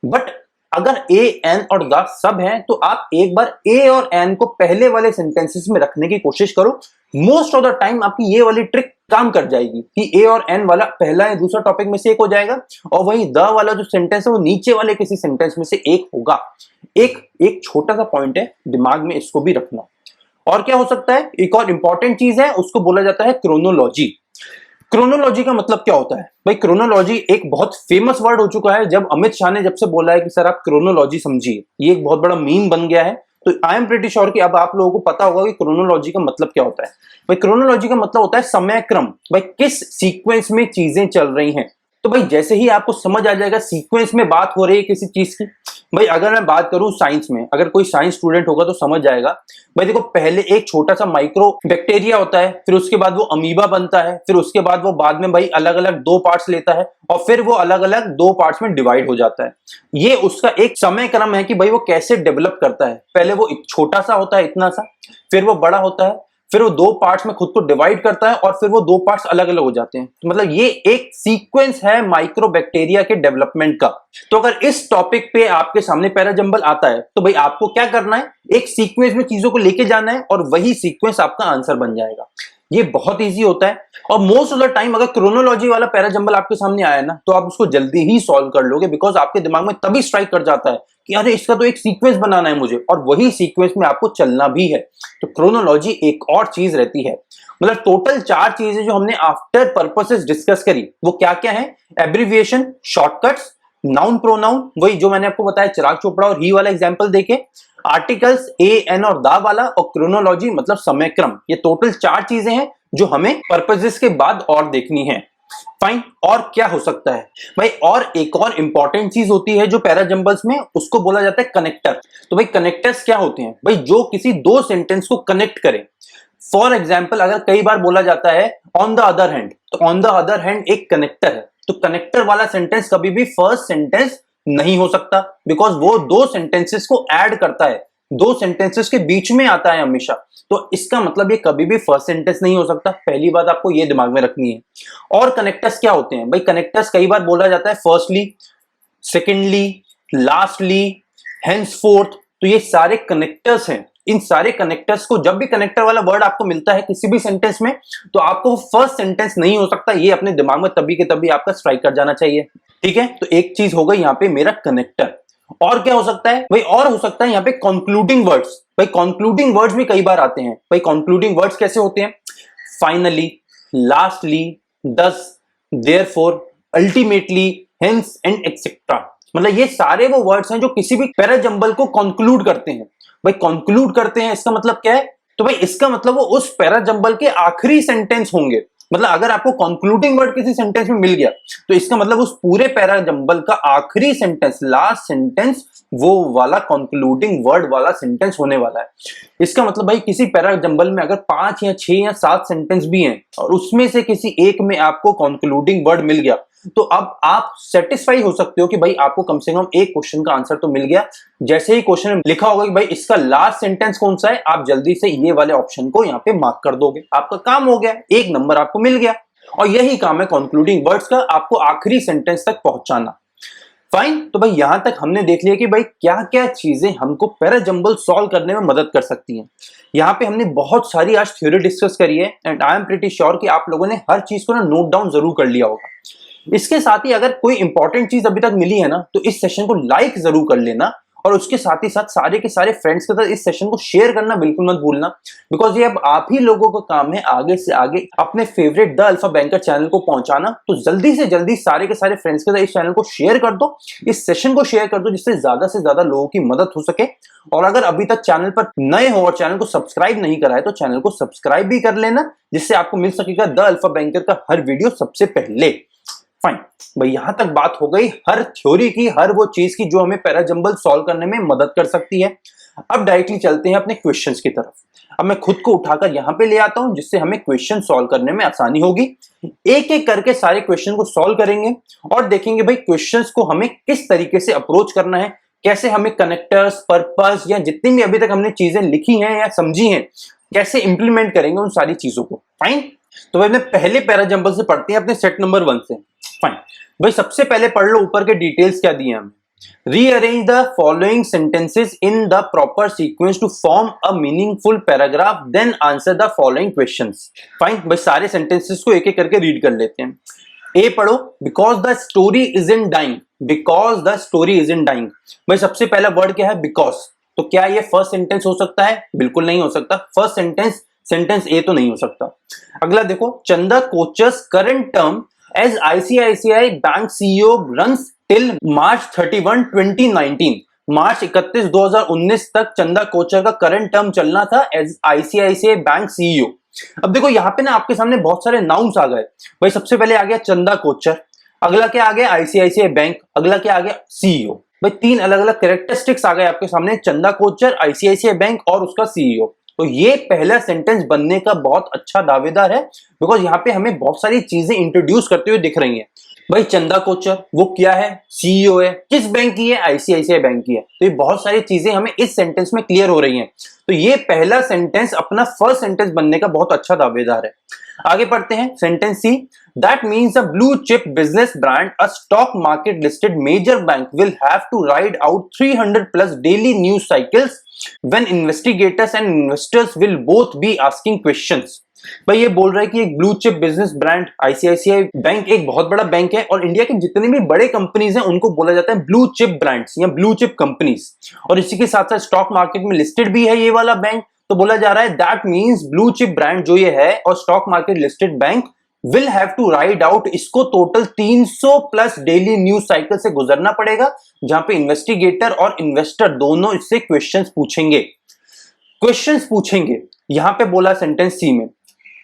A: बट अगर ए, एन और द सब है तो आप एक बार ए और एन को पहले वाले सेंटेंसेस में रखने की कोशिश करो। मोस्ट ऑफ द टाइम आपकी ये वाली ट्रिक काम कर जाएगी कि ए और एन वाला पहला या दूसरा टॉपिक में से एक हो जाएगा और वही द वाला जो सेंटेंस है वो नीचे वाले किसी सेंटेंस में से एक होगा। एक छोटा सा पॉइंट है, दिमाग में इसको भी रखना। और क्या हो सकता है? एक और इंपॉर्टेंट चीज है, उसको बोला जाता है क्रोनोलॉजी। क्रोनोलॉजी का मतलब क्या होता है भाई? क्रोनोलॉजी एक बहुत फेमस वर्ड हो चुका है। जब अमित शाह ने जब से बोला है कि सर आप क्रोनोलॉजी समझिए, ये एक बहुत बड़ा मीम बन गया है। तो आई एम प्रीटी श्योर कि अब आप लोगों को पता होगा कि क्रोनोलॉजी का मतलब क्या होता है। भाई क्रोनोलॉजी का मतलब होता है समय क्रम, भाई किस सीक्वेंस में चीजें चल रही हैं। तो भाई जैसे ही आपको समझ आ जाएगा सीक्वेंस में बात हो रही है किसी चीज की। भाई अगर मैं बात करूं साइंस में, अगर कोई साइंस स्टूडेंट होगा तो समझ जाएगा। भाई देखो, पहले एक छोटा सा माइक्रो बैक्टीरिया होता है, फिर उसके बाद वो अमीबा बनता है, फिर उसके बाद वो बाद में भाई अलग अलग दो पार्ट्स लेता है और फिर वो अलग अलग दो पार्ट्स में डिवाइड हो जाता है। ये उसका एक समय क्रम है कि भाई वो कैसे डेवलप करता है। पहले वो छोटा सा होता है, इतना सा, फिर वो बड़ा होता है, फिर वो दो पार्ट्स में खुद को डिवाइड करता है और फिर वो दो पार्ट्स अलग अलग हो जाते हैं। तो मतलब ये एक सीक्वेंस है माइक्रोबैक्टीरिया के डेवलपमेंट का। तो अगर इस टॉपिक पे आपके सामने पैराजंबल आता है तो भाई आपको क्या करना है? एक सीक्वेंस में चीजों को लेके जाना है और वही सीक्वेंस आपका आंसर बन जाएगा। ये बहुत इजी होता है और मोस्ट ऑफ द टाइम अगर क्रोनोलॉजी वाला पैराजंबल आपके सामने आया ना तो आप उसको जल्दी ही सॉल्व कर लोगे, बिकॉज आपके दिमाग में तभी स्ट्राइक कर जाता है कि अरे इसका तो एक सीक्वेंस बनाना है मुझे और वही सीक्वेंस में आपको चलना भी है। तो क्रोनोलॉजी एक और चीज रहती है। मतलब टोटल 4 चीजें जो हमने आफ्टर पर्पसेस डिस्कस करी वो क्या क्या है? एब्रिविएशन, शॉर्टकट्स, नाउन प्रोनाउन, वही जो मैंने आपको बताया चिराग चोपड़ा और ही वाला एग्जांपल देके, आर्टिकल्स ए, एन और दा वाला, और क्रोनोलॉजी मतलब समय क्रम। ये टोटल 4 चीजें हैं जो हमें पर्पसेस के बाद और देखनी है। फाइन। और क्या हो सकता है भाई? और एक और इंपॉर्टेंट चीज होती है जो पैराजंबल्स में, उसको बोला जाता है कनेक्टर। तो भाई कनेक्टर्स क्या होते हैं? भाई जो किसी दो सेंटेंस को कनेक्ट करें। फॉर एग्जाम्पल अगर कई बार बोला जाता है ऑन द अदर हैंड, तो ऑन द अदर हैंड एक कनेक्टर है। तो कनेक्टर वाला सेंटेंस कभी भी फर्स्ट सेंटेंस नहीं हो सकता, बिकॉज वो दो सेंटेंसेस को ऐड करता है, दो सेंटेंसेस के बीच में आता है हमेशा। तो इसका मतलब ये कभी भी फर्स्ट सेंटेंस नहीं हो सकता, पहली बात आपको ये दिमाग में रखनी है। और कनेक्टर्स क्या होते हैं भाई? कनेक्टर्स कई बार बोला जाता है फर्स्टली, सेकेंडली, लास्टली, हेंसफोर्थ। तो ये सारे कनेक्टर्स हैं। इन सारे कनेक्टर्स को, जब भी कनेक्टर वाला वर्ड आपको मिलता है किसी भी सेंटेंस में, तो आपको फर्स्ट सेंटेंस नहीं हो सकता, ये अपने दिमाग में तभी के तभी आपका स्ट्राइक कर जाना चाहिए। ठीक है, तो एक चीज हो गई यहाँ पे मेरा कनेक्टर। और क्या हो सकता है भाई? और हो सकता है यहाँ पे कंक्लूडिंग वर्ड्स। भाई कंक्लूडिंग वर्ड्स भी कई बार आते हैं। भाई कंक्लूडिंग वर्ड्स कैसे होते हैं? फाइनली, लास्टली, दस, therefore, ultimately, hence and etcetera. मतलब ये सारे वो वर्ड्स हैं जो किसी भी पैराजंबल को कंक्लूड करते हैं। भाई कंक्लूड करते हैं इसका मतलब क्या है? तो भाई इसका मतलब वो उस पैराजंबल के आखिरी सेंटेंस होंगे। मतलब अगर आपको कंक्लूडिंग वर्ड किसी सेंटेंस में मिल गया, तो इसका मतलब उस पूरे पैराजंबल का आखिरी सेंटेंस, लास्ट सेंटेंस, वो वाला कंक्लूडिंग वर्ड वाला सेंटेंस होने वाला है। इसका मतलब भाई किसी पैराजंबल में अगर 5 या 6 या 7 सेंटेंस भी हैं और उसमें से किसी एक में आपको कंक्लूडिंग वर्ड मिल गया, तो अब आप सेटिस्फाई हो सकते हो कि भाई आपको कम से कम एक क्वेश्चन का आंसर तो मिल गया। जैसे ही क्वेश्चन में लिखा होगा कि भाई इसका लास्ट सेंटेंस कौन सा है, आप जल्दी से ये वाले ऑप्शन को यहाँ पे मार्क कर दोगे, आपका काम हो गया, एक नंबर आपको मिल गया। और यही काम है कंक्लूडिंग वर्ड्स का, आपको आखिरी सेंटेंस तक पहुंचाना। फाइन, तो भाई यहां तक हमने देख लिया कि भाई क्या क्या चीजें हमको पैराजंबल सॉल्व करने में मदद कर सकती हैं। यहाँ पे हमने बहुत सारी आज थ्योरी डिस्कस करी है, and I am pretty sure कि आप लोगों ने हर चीज को ना नोट डाउन जरूर कर लिया होगा। इसके साथ ही अगर कोई इंपॉर्टेंट चीज अभी तक मिली है ना, तो इस सेशन को लाइक जरूर कर लेना, और उसके साथ ही साथ सारे के सारे फ्रेंड्स के साथ इस सेशन को शेयर करना बिल्कुल मत भूलना, बिकॉज ये अब आप ही लोगों का काम है आगे से आगे अपने favourite the alpha banker channel को पहुंचाना। तो जल्दी से जल्दी सारे के सारे फ्रेंड्स के साथ इस चैनल को शेयर कर दो, इस सेशन को शेयर कर दो, जिससे ज्यादा लोगों की मदद हो सके। और अगर अभी तक चैनल पर नए हो और चैनल को सब्सक्राइब नहीं करा है, तो चैनल को सब्सक्राइब भी कर लेना, जिससे आपको मिल सकेगा द अल्फा बैंकर का हर वीडियो सबसे पहले। फाइन भाई, यहां तक बात हो गई हर थ्योरी की, हर वो चीज की जो हमें पैराजंबल सॉल्व करने में मदद कर सकती है। अब डायरेक्टली चलते हैं अपने क्वेश्चंस की तरफ। अब मैं खुद को उठाकर यहां पे ले आता हूं, जिससे हमें क्वेश्चन सॉल्व करने में आसानी होगी। एक एक करके सारे क्वेश्चन को सॉल्व करेंगे और देखेंगे भाई क्वेश्चंस को हमें किस तरीके से अप्रोच करना है, कैसे हमें कनेक्टर्स, पर्पस या जितनी भी अभी तक हमने चीजें लिखी हैं या समझी हैं, कैसे इंप्लीमेंट करेंगे उन सारी चीजों को। फाइन, तो भाई मैं पहले पैराजंबल से पढ़ते हैं अपने सेट नंबर 1 से। फाइन भाई, सबसे पहले पढ़ लो ऊपर के डिटेल्स क्या दिए हैं। Rearrange the following sentences in the proper sequence to form a meaningful paragraph, then answer the following questions. Fine भाई, सारे सेंटेंसेस को एक एक करके रीड कर लेते हैं। ए पढ़ो, because the story is in dying. Because the story is in dying. भाई सबसे पहला वर्ड क्या है? बिकॉज। तो क्या ये फर्स्ट सेंटेंस हो सकता है? बिल्कुल नहीं हो सकता। फर्स्ट सेंटेंस ए तो नहीं हो सकता। अगला देखो, चंदा coachers current term as ICICI Bank CEO runs till March 31, 2019। मार्च 31, 2019 तक चंदा कोचर का करंट टर्म चलना था एज ICICI बैंक सीईओ। अब देखो यहाँ पे ना आपके सामने बहुत सारे नाउन्स आ गए। भाई सबसे पहले आ गया चंदा कोचर, अगला क्या आ गया? ICICI बैंक, अगला क्या आ गया? सीईओ। भाई 3 अलग अलग कैरेक्टरिस्टिक्स आ गए आपके सामने, चंदा कोचर, ICICI बैंक और उसका सीईओ। तो ये पहला सेंटेंस बनने का बहुत अच्छा दावेदार है, बिकॉज यहाँ पे हमें बहुत सारी चीजें इंट्रोड्यूस करते हुए दिख रही हैं। भाई चंदा कोचर वो क्या है? सीईओ है। किस बैंक की है? आईसीआईसीआई बैंक की है। तो ये बहुत सारी चीजें हमें इस सेंटेंस में क्लियर हो रही हैं। तो ये पहला सेंटेंस अपना फर्स्ट सेंटेंस बनने का बहुत अच्छा दावेदार है। आगे पढ़ते हैं sentence C. That means a blue chip business brand, a stock market listed major bank will have to ride out 300+ daily news cycles when investigators and investors will both be asking questions। भाई ये बोल रहा है कि एक blue chip business brand ICICI bank एक बहुत बड़ा बैंक है, और इंडिया के जितने भी बड़े कंपनीज हैं उनको बोला जाता है ब्लू चिप ब्रांड्स या ब्लू चिप कंपनीज। और इसी के साथ साथ स्टॉक मार्केट में लिस्टेड भी है ये वाला बैंक। तो बोला जा रहा है that means blue chip brand जो ये है और stock market listed bank will have to ride out, इसको टोटल 300+ डेली न्यूज साइकिल से गुजरना पड़ेगा, जहां पे इन्वेस्टिगेटर और इन्वेस्टर दोनों इससे क्वेश्चंस पूछेंगे। यहां पे बोला सेंटेंस सी में,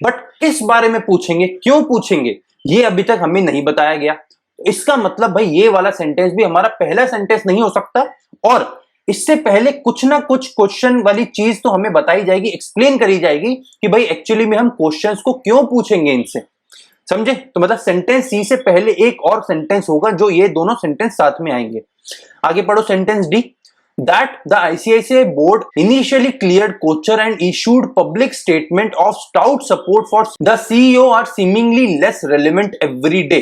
A: बट किस बारे में पूछेंगे, क्यों पूछेंगे, ये अभी तक हमें नहीं बताया गया। इसका मतलब भाई ये वाला सेंटेंस भी हमारा पहला सेंटेंस नहीं हो सकता, और इससे पहले कुछ ना कुछ क्वेश्चन वाली चीज तो हमें बताई जाएगी, एक्सप्लेन करी जाएगी कि भाई एक्चुअली में हम क्वेश्चंस को क्यों पूछेंगे इनसे। समझे? तो मतलब सेंटेंस सी से पहले एक और सेंटेंस होगा जो ये दोनों सेंटेंस साथ में आएंगे। आगे पढ़ो sentence D. That the ICICI board initially cleared Kochar and issued public statement of stout support for the CEO are seemingly less relevant every day।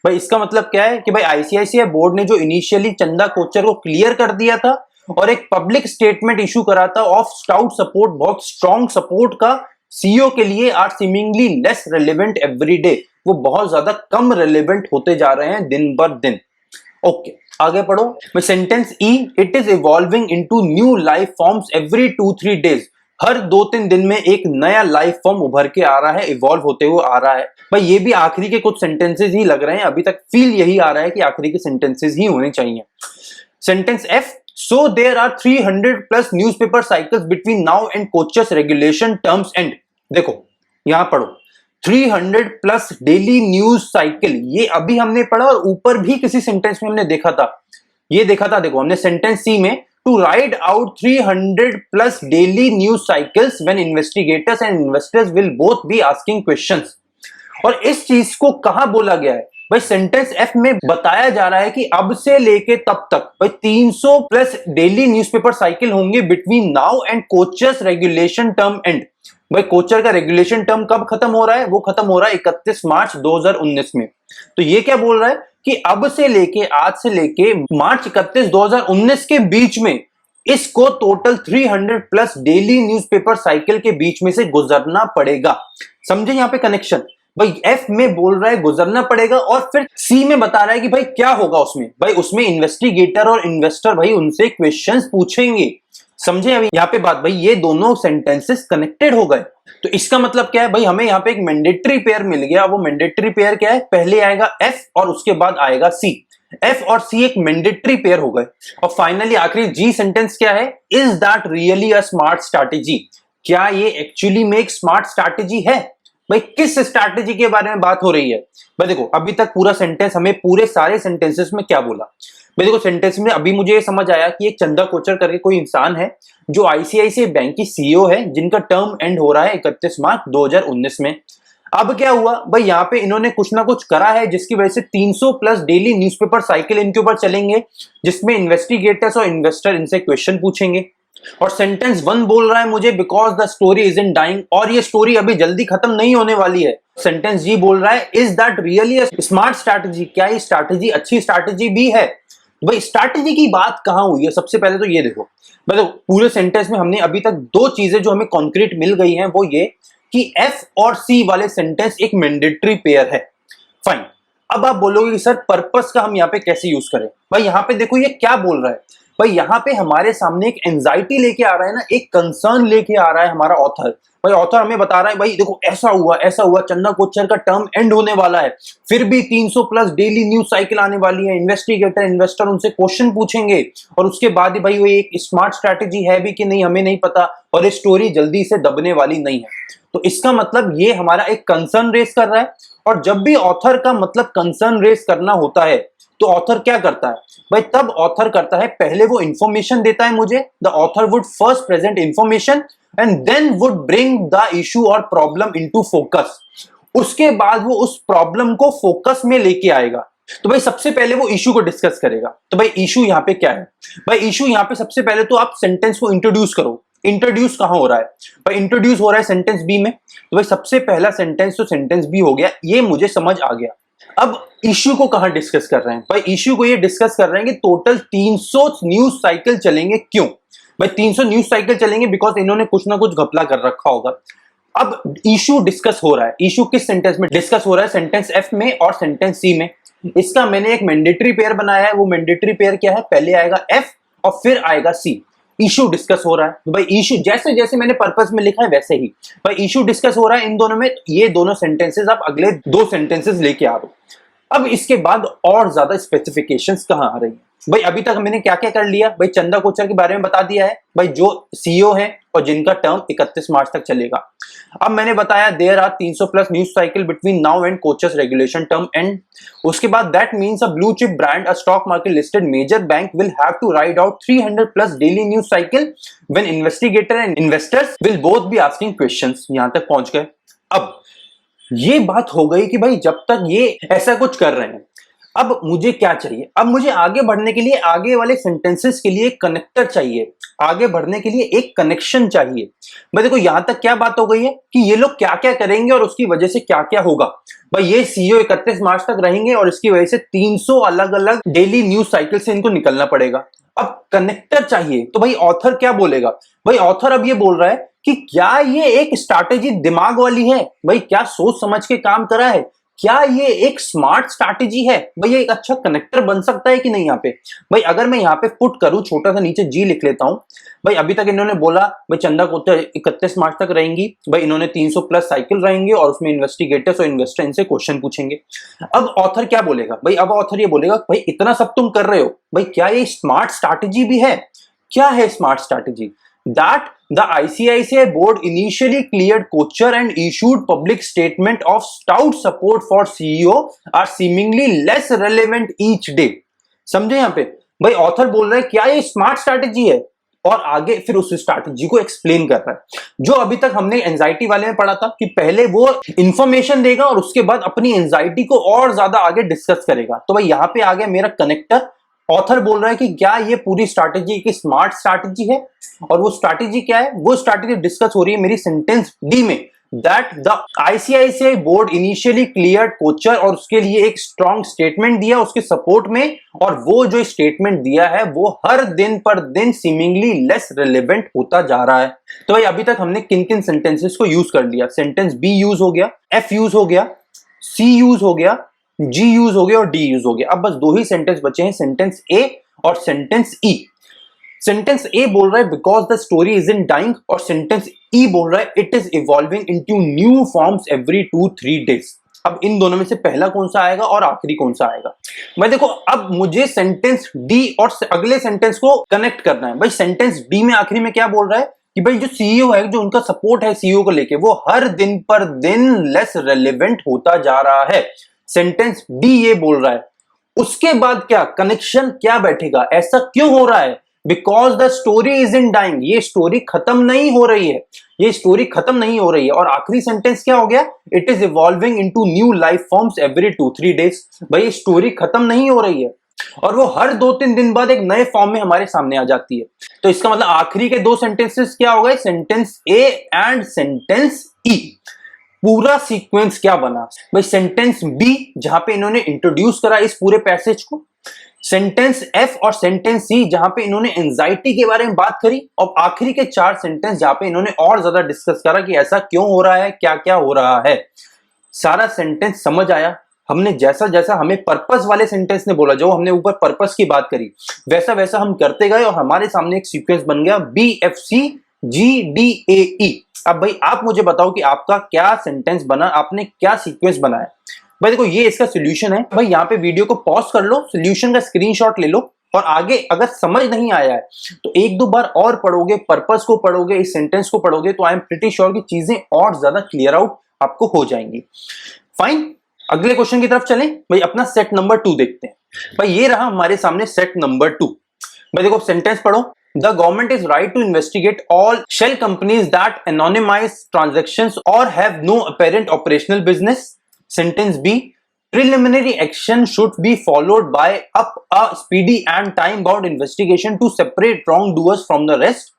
A: भाई इसका मतलब क्या है कि भाई आईसीआईसीआई बोर्ड ने जो इनिशियली चंदा कोचर को क्लियर कर दिया था और एक पब्लिक स्टेटमेंट इशू करा था ऑफ स्टाउट सपोर्ट, बहुत स्ट्रॉन्ग सपोर्ट का सीईओ के लिए, are seemingly less relevant every day, वो बहुत ज्यादा कम रेलेवेंट होते जा रहे हैं दिन बर दिन। ओके आगे पढ़ो sentence E. It is evolving into new life forms every 2-3 days. हर 2-3 दिन में एक नया लाइफ फॉर्म उभर के आ रहा है, इवॉल्व होते हुए आ रहा है। भाई ये भी आखिरी के कुछ सेंटेंसेस ही लग रहे हैं, अभी तक फील यही आ रहा है कि आखिरी के सेंटेंसेस ही होने चाहिए। Sentence F. So there are 300+ newspaper cycles between now and Kochhar's regulation terms end. देखो यहां पढ़ो 300+ डेली न्यूज साइकिल, ये अभी हमने पढ़ा और ऊपर भी किसी सेंटेंस में हमने देखा था, ये देखा था। देखो हमने सेंटेंस सी में to ride out 300+ daily news cycles when investigators and investors will both be asking questions. और इस चीज को कहां बोला गया है भाई? सेंटेंस एफ में बताया जा रहा है कि अब से लेके तब तक भाई 300+ डेली न्यूज़पेपर साइकिल होंगे between now and Kochhar's regulation term and. भाई कोचर का रेगुलेशन टर्म कब खत्म हो रहा है? वो खत्म हो रहा है 31 मार्च 2019 में। तो ये क्या बोल रहा है कि अब से लेके, आज से लेके मार्च 31 2019 के बीच में इसको टोटल 300+ डेली न्यूज़पेपर साइकिल के बीच में से गुजरना पड़ेगा। समझे यहां पे कनेक्शन? भाई एफ में बोल रहा है गुजरना पड़ेगा और फिर सी में बता रहा है कि भाई क्या होगा उसमें। भाई उसमें इन्वेस्टिगेटर और इन्वेस्टर भाई उनसे क्वेश्चंस पूछेंगे। समझे अभी यहाँ पे बात? भाई ये दोनों सेंटेंसेस कनेक्टेड हो गए। तो इसका मतलब क्या है भाई? हमें यहाँ पे एक मैंडेटरी पेयर मिल गया। वो मैंडेटरी पेयर क्या है? पहले आएगा एफ और उसके बाद आएगा सी। एफ और सी एक मैंडेटरी पेयर हो गए। और फाइनली आखिरी जी सेंटेंस क्या है? Is that really a smart strategy? क्या ये एक्चुअली में एक स्मार्ट स्ट्रैटेजी है? भाई किस स्ट्रैटेजी के बारे में बात हो रही है? भाई देखो अभी तक पूरा सेंटेंस हमें पूरे सारे सेंटेंसेस में क्या बोला? भाई देखो सेंटेंस में अभी मुझे ये समझ आया कि एक चंदा कोचर करके कोई इंसान है जो आईसीआईसीआई बैंक की सीईओ है, जिनका टर्म एंड हो रहा है 31 मार्च 2019 में। अब क्या हुआ भाई? यहाँ पे इन्होंने कुछ ना कुछ करा है जिसकी वजह से 300+ डेली न्यूज़पेपर साइकिल इनके ऊपर चलेंगे, जिसमें इन्वेस्टिगेटर्स और इन्वेस्टर इनसे क्वेश्चन पूछेंगे। और सेंटेंस 1 बोल रहा है मुझे because the story is in dying, और ये स्टोरी अभी जल्दी खत्म नहीं होने वाली है। सेंटेंस जी बोल रहा है is that really a smart strategy? क्या ये स्ट्रैटेजी अच्छी स्ट्रैटेजी भी है? भाई स्ट्रैटेजी की बात कहां हुई है? सबसे पहले तो ये देखो, मतलब पूरे सेंटेंस में हमने अभी तक दो चीजें जो हमें कॉन्क्रीट मिल गई हैं, वो ये कि एफ और सी वाले सेंटेंस एक मैंडेटरी पेयर है। फाइन। अब आप बोलोगे कि सर पर्पस का हम यहाँ पे कैसे यूज करें? भाई यहाँ पे देखो ये क्या बोल रहा है। भाई यहाँ पे हमारे सामने एक एंजाइटी लेके आ रहा है ना, एक कंसर्न लेके आ रहा है हमारा ऑथर। भाई ऑथर हमें बता रहा है भाई देखो ऐसा हुआ, चंदा कोचर का टर्म एंड होने वाला है, फिर भी 300+ डेली न्यूज साइकिल आने वाली है, इन्वेस्टिगेटर इन्वेस्टर उनसे क्वेश्चन पूछेंगे, और उसके बाद ही भाई वो एक स्मार्ट स्ट्रैटेजी है भी कि नहीं हमें नहीं पता, और ये स्टोरी जल्दी से दबने वाली नहीं है। तो इसका मतलब ये हमारा एक कंसर्न रेस कर रहा है। और जब भी ऑथर का मतलब कंसर्न रेस करना होता है तो ऑथर क्या करता है भाई? तब ऑथर करता है पहले वो इंफॉर्मेशन देता है मुझे। The author would first present information and then would bring the issue और प्रॉब्लम इनटू फोकस। उसके बाद वो उस प्रॉब्लम को फोकस में लेके आएगा। तो भाई सबसे पहले वो इशू को डिस्कस करेगा। तो भाई इशू यहाँ पे क्या है? भाई इशू यहाँ पे सबसे पहले तो आप सेंटेंस को इंट्रोड्यूस करो। इंट्रोड्यूस कहां हो रहा है भाई? इंट्रोड्यूस हो रहा है सेंटेंस बी में। तो भाई सबसे पहला सेंटेंस तो सेंटेंस बी हो गया, ये मुझे समझ आ गया। अब इश्यू को कहां डिस्कस कर रहे हैं भाई? इश्यू को ये डिस्कस कर रहे हैं कि टोटल 300 न्यूज साइकिल चलेंगे। क्यों भाई 300 न्यूज साइकिल चलेंगे? बिकॉज इन्होंने कुछ ना कुछ घपला कर रखा होगा। अब इश्यू डिस्कस हो रहा है। इश्यू किस सेंटेंस में डिस्कस हो रहा है? सेंटेंस एफ में और सेंटेंस सी में। इसका मैंने एक मैंडेटरी पेयर बनाया है। वो मैंडेटरी पेयर क्या है? पहले आएगा एफ और फिर आएगा सी। इशू डिस्कस हो रहा है। तो भाई इशू जैसे जैसे मैंने पर्पस में लिखा है वैसे ही भाई इशू डिस्कस हो रहा है इन दोनों में। ये दोनों सेंटेंसेस आप अगले 2 सेंटेंसेस लेके आ रहे हो। अब इसके बाद और ज्यादा स्पेसिफिकेशंस कहां आ रही है भाई? अभी तक मैंने क्या क्या कर लिया भाई? चंदा कोचर के बारे में बता दिया है भाई, जो सीईओ है और जिनका टर्म 31 मार्च तक चलेगा। अब मैंने बताया there are 300+ news cycle between now and Kochhar's regulation term end. उसके बाद that means a blue chip brand, a stock market listed major bank will have to ride out 300+ daily news cycle when investigator and investors will both be asking questions. यहां तक पहुंच गए। अब ये बात हो गई कि भाई जब तक ये ऐसा कुछ कर रहे हैं, अब मुझे क्या चाहिए? अब मुझे आगे बढ़ने के लिए आगे वाले सेंटेंसेस के लिए कनेक्टर चाहिए, आगे बढ़ने के लिए एक कनेक्शन चाहिए। भाई देखो यहां तक क्या बात हो गई है कि ये लोग क्या क्या करेंगे और उसकी वजह से क्या क्या होगा। भाई ये सीईओ 31 मार्च तक रहेंगे और इसकी वजह से 300 अलग अलग डेली न्यूज साइकिल से इनको निकलना पड़ेगा। अब कनेक्टर चाहिए, तो भाई ऑथर क्या बोलेगा? भाई ऑथर अब ये बोल रहा है कि क्या ये एक स्ट्रैटेजी दिमाग वाली है? भाई क्या सोच समझ के काम करा है? क्या ये एक स्मार्ट स्ट्रैटेजी है? भाई ये एक अच्छा कनेक्टर बन सकता है कि नहीं यहाँ पे? भाई अगर मैं यहाँ पे पुट करूं, छोटा सा नीचे जी लिख लेता हूं। भाई अभी तक इन्होंने बोला भाई चंदा कोचर 31 मार्च तक रहेंगी। भाई इन्होंने 300 प्लस साइकिल रहेंगे और उसमें इन्वेस्टिगेटर्स और इन्वेस्टर इनसे क्वेश्चन पूछेंगे। अब ऑथर क्या बोलेगा? भाई अब ऑथर ये बोलेगा भाई इतना सब तुम कर रहे हो, भाई क्या ये स्मार्ट स्ट्रैटेजी भी है? क्या है smart strategy? That the ICICI board initially cleared Kochhar and issued public statement of stout support for CEO are seemingly less relevant each day। समझे यहाँ पे? भाई ऑथर बोल रहा है क्या ये स्मार्ट स्ट्रैटेजी है, और आगे फिर उस स्ट्रैटेजी को एक्सप्लेन कर रहा है। जो अभी तक हमने एंजाइटी वाले में पढ़ा था कि पहले वो इंफॉर्मेशन देगा और उसके बाद अपनी एंजाइटी को और ज्यादा आगे डिस्कस करेगा। तो भाई यहाँ पे आ गया मेरा कनेक्टर। ऑथर बोल रहा है कि क्या ये पूरी स्ट्रैटेजी की स्मार्ट स्ट्रैटेजी है, और वो स्ट्रैटेजी क्या है? वो स्ट्रैटेजी डिस्कस हो रही है मेरी सेंटेंस डी में, that the ICICI board initially cleared Kochhar, और उसके लिए एक स्ट्रॉन्ग स्टेटमेंट दिया उसके सपोर्ट में, और वो जो स्टेटमेंट दिया है वो हर दिन पर दिन सीमिंगली लेस रिलेवेंट होता जा रहा है। तो भाई अभी तक हमने किन किन सेंटेंसेस को यूज कर लिया? सेंटेंस बी यूज हो गया, एफ यूज हो गया, सी यूज हो गया, जी यूज हो गया और डी यूज हो गया। अब बस दो ही सेंटेंस बचे हैं, सेंटेंस ए और सेंटेंस ई। सेंटेंस ए बोल रहा है because the story is in dying, और सेंटेंस ई बोल रहा है it is evolving into new forms every 2-3 days. अब इन दोनों में से पहला कौन सा आएगा और आखिरी कौन सा आएगा? मैं देखो अब मुझे सेंटेंस डी और अगले सेंटेंस को कनेक्ट करना है। भाई सेंटेंस डी में आखिरी में क्या बोल रहा है कि भाई जो सीईओ है, जो उनका सपोर्ट है सीईओ को लेके, वो हर दिन पर दिन लेस रेलेवेंट होता जा रहा है। सेंटेंस डी ये बोल रहा है। उसके बाद क्या कनेक्शन क्या बैठेगा? ऐसा क्यों हो रहा है? Because the story is in dying, ये स्टोरी खत्म नहीं हो रही है, ये स्टोरी खत्म नहीं हो रही है। और आखिरी सेंटेंस क्या हो गया? It is evolving into new life forms every 2-3 days. भाई स्टोरी खत्म नहीं हो रही है और वो हर 2-3 दिन बाद एक नए फॉर्म में हमारे सामने आ जाती है। तो इसका मतलब आखिरी के दो सेंटेंसेस क्या हो गए? सेंटेंस ए एंड सेंटेंस ई। पूरा सीक्वेंस क्या बना? भाई सेंटेंस बी जहां पे इन्होंने इंट्रोड्यूस करा इस पूरे पैसेज को, सेंटेंस एफ और सेंटेंस सी जहां पे इन्होंने एंजाइटी के बारे में बात करी, और आखिरी के 4 सेंटेंस जहां पे इन्होंने और ज्यादा डिस्कस करा कि ऐसा क्यों हो रहा है, क्या क्या हो रहा है। सारा सेंटेंस समझ आया? हमने जैसा जैसा हमें पर्पस वाले सेंटेंस ने बोला, जो हमने ऊपर पर्पस की बात करी, वैसा वैसा हम करते गए और हमारे सामने एक सीक्वेंस बन गया BFCGDAE। अब भाई आप मुझे बताओ कि आपका क्या सेंटेंस बना, आपने क्या सीक्वेंस बनाया। भाई देखो ये इसका सोल्यूशन है। भाई यहाँ पे वीडियो को पॉज कर लो, सोल्यूशन का स्क्रीनशॉट ले लो, और आगे अगर समझ नहीं आया है तो एक दो बार और पढ़ोगे, पर्पस को पढ़ोगे, इस सेंटेंस को पढ़ोगे, तो आई एम प्रीटी श्योर कि चीजें और ज्यादा क्लियर आउट आपको हो जाएंगी। फाइन, अगले क्वेश्चन की तरफ चलें। भाई अपना सेट नंबर 2 देखते हैं। भाई ये रहा हमारे सामने सेट नंबर 2। भाई देखो सेंटेंस पढ़ो। The government is right to investigate all shell companies that anonymize transactions or have no apparent operational business. Sentence B. Preliminary action should be followed by a speedy and time-bound investigation to separate wrongdoers from the rest.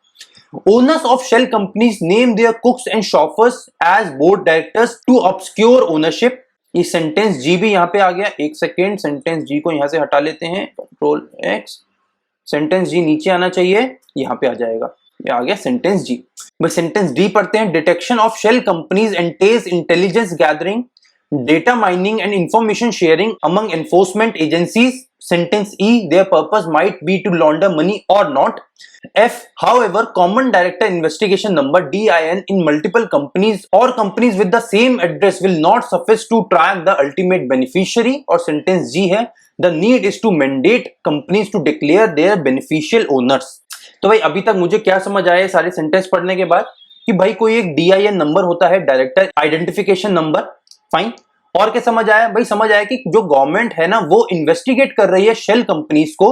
A: Owners of shell companies name their cooks and chauffeurs as board directors to obscure ownership. ये sentence जी भी यहाँ पे आ गया। एक second, sentence जी को यहाँ से हटा लेते हैं, कंट्रोल एक्स। सेंटेंस जी नीचे आना चाहिए, यहाँ पे आ जाएगा, ये आ गया सेंटेंस जी। भाई सेंटेंस डी पढ़ते हैं। Detection of shell companies entails intelligence gathering, data mining and information sharing among enforcement agencies. Sentence E, their purpose might be to launder money or not. F, however, common director investigation number DIN in multiple companies or companies with the same address will not suffice to track the ultimate beneficiary. और sentence G है, the need is to mandate companies to declare their beneficial owners. तो भाई अभी तक मुझे क्या समझ आया सारे सेंटेंस पढ़ने के बाद कि भाई कोई एक DIN नंबर होता है, डायरेक्टर आइडेंटिफिकेशन नंबर। फाइन, और क्या समझ आया? भाई समझ आया कि जो गवर्नमेंट है ना वो इन्वेस्टिगेट कर रही है शेल कंपनीज को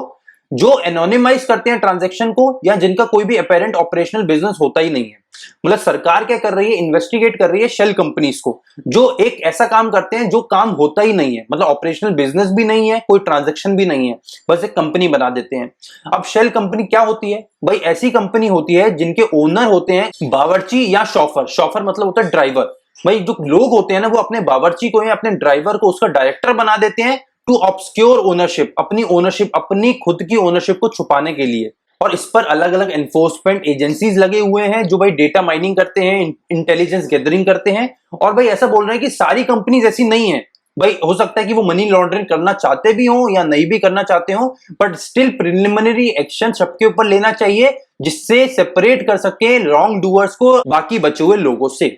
A: जो एनोनिमाइज करते हैं ट्रांजैक्शन को या जिनका कोई भी अपेरेंट ऑपरेशनल बिजनेस होता ही नहीं है। मतलब सरकार क्या कर रही है, इन्वेस्टिगेट कर रही है शेल कंपनीज को जो एक ऐसा काम करते हैं जो काम होता ही नहीं है, मतलब ऑपरेशनल बिजनेस भी नहीं है, कोई ट्रांजैक्शन भी नहीं है, बस एक कंपनी बना देते हैं। अब शेल कंपनी क्या होती है भाई, ऐसी कंपनी होती है जिनके ओनर होते हैं बावर्ची या शॉफर। शॉफर मतलब होता है ड्राइवर। भाई जो लोग होते हैं ना वो अपने बावर्ची को या अपने ड्राइवर को उसका डायरेक्टर बना देते हैं टू ऑब्सक्योर ओनरशिप, अपनी ओनरशिप, अपनी खुद की ओनरशिप को छुपाने के लिए। और इस पर अलग अलग एनफोर्समेंट एजेंसीज लगे हुए हैं जो भाई डेटा माइनिंग करते हैं, इंटेलिजेंस गैदरिंग करते हैं। और भाई ऐसा बोल रहे हैं कि सारी कंपनीज ऐसी नहीं है भाई, हो सकता है कि वो मनी लॉन्ड्रिंग करना चाहते भी हो या नहीं भी करना चाहते हो, बट स्टिल प्रिलिमिनरी एक्शन सबके ऊपर लेना चाहिए जिससे सेपरेट कर सके रॉन्ग डूअर्स को बाकी बचे हुए लोगों से।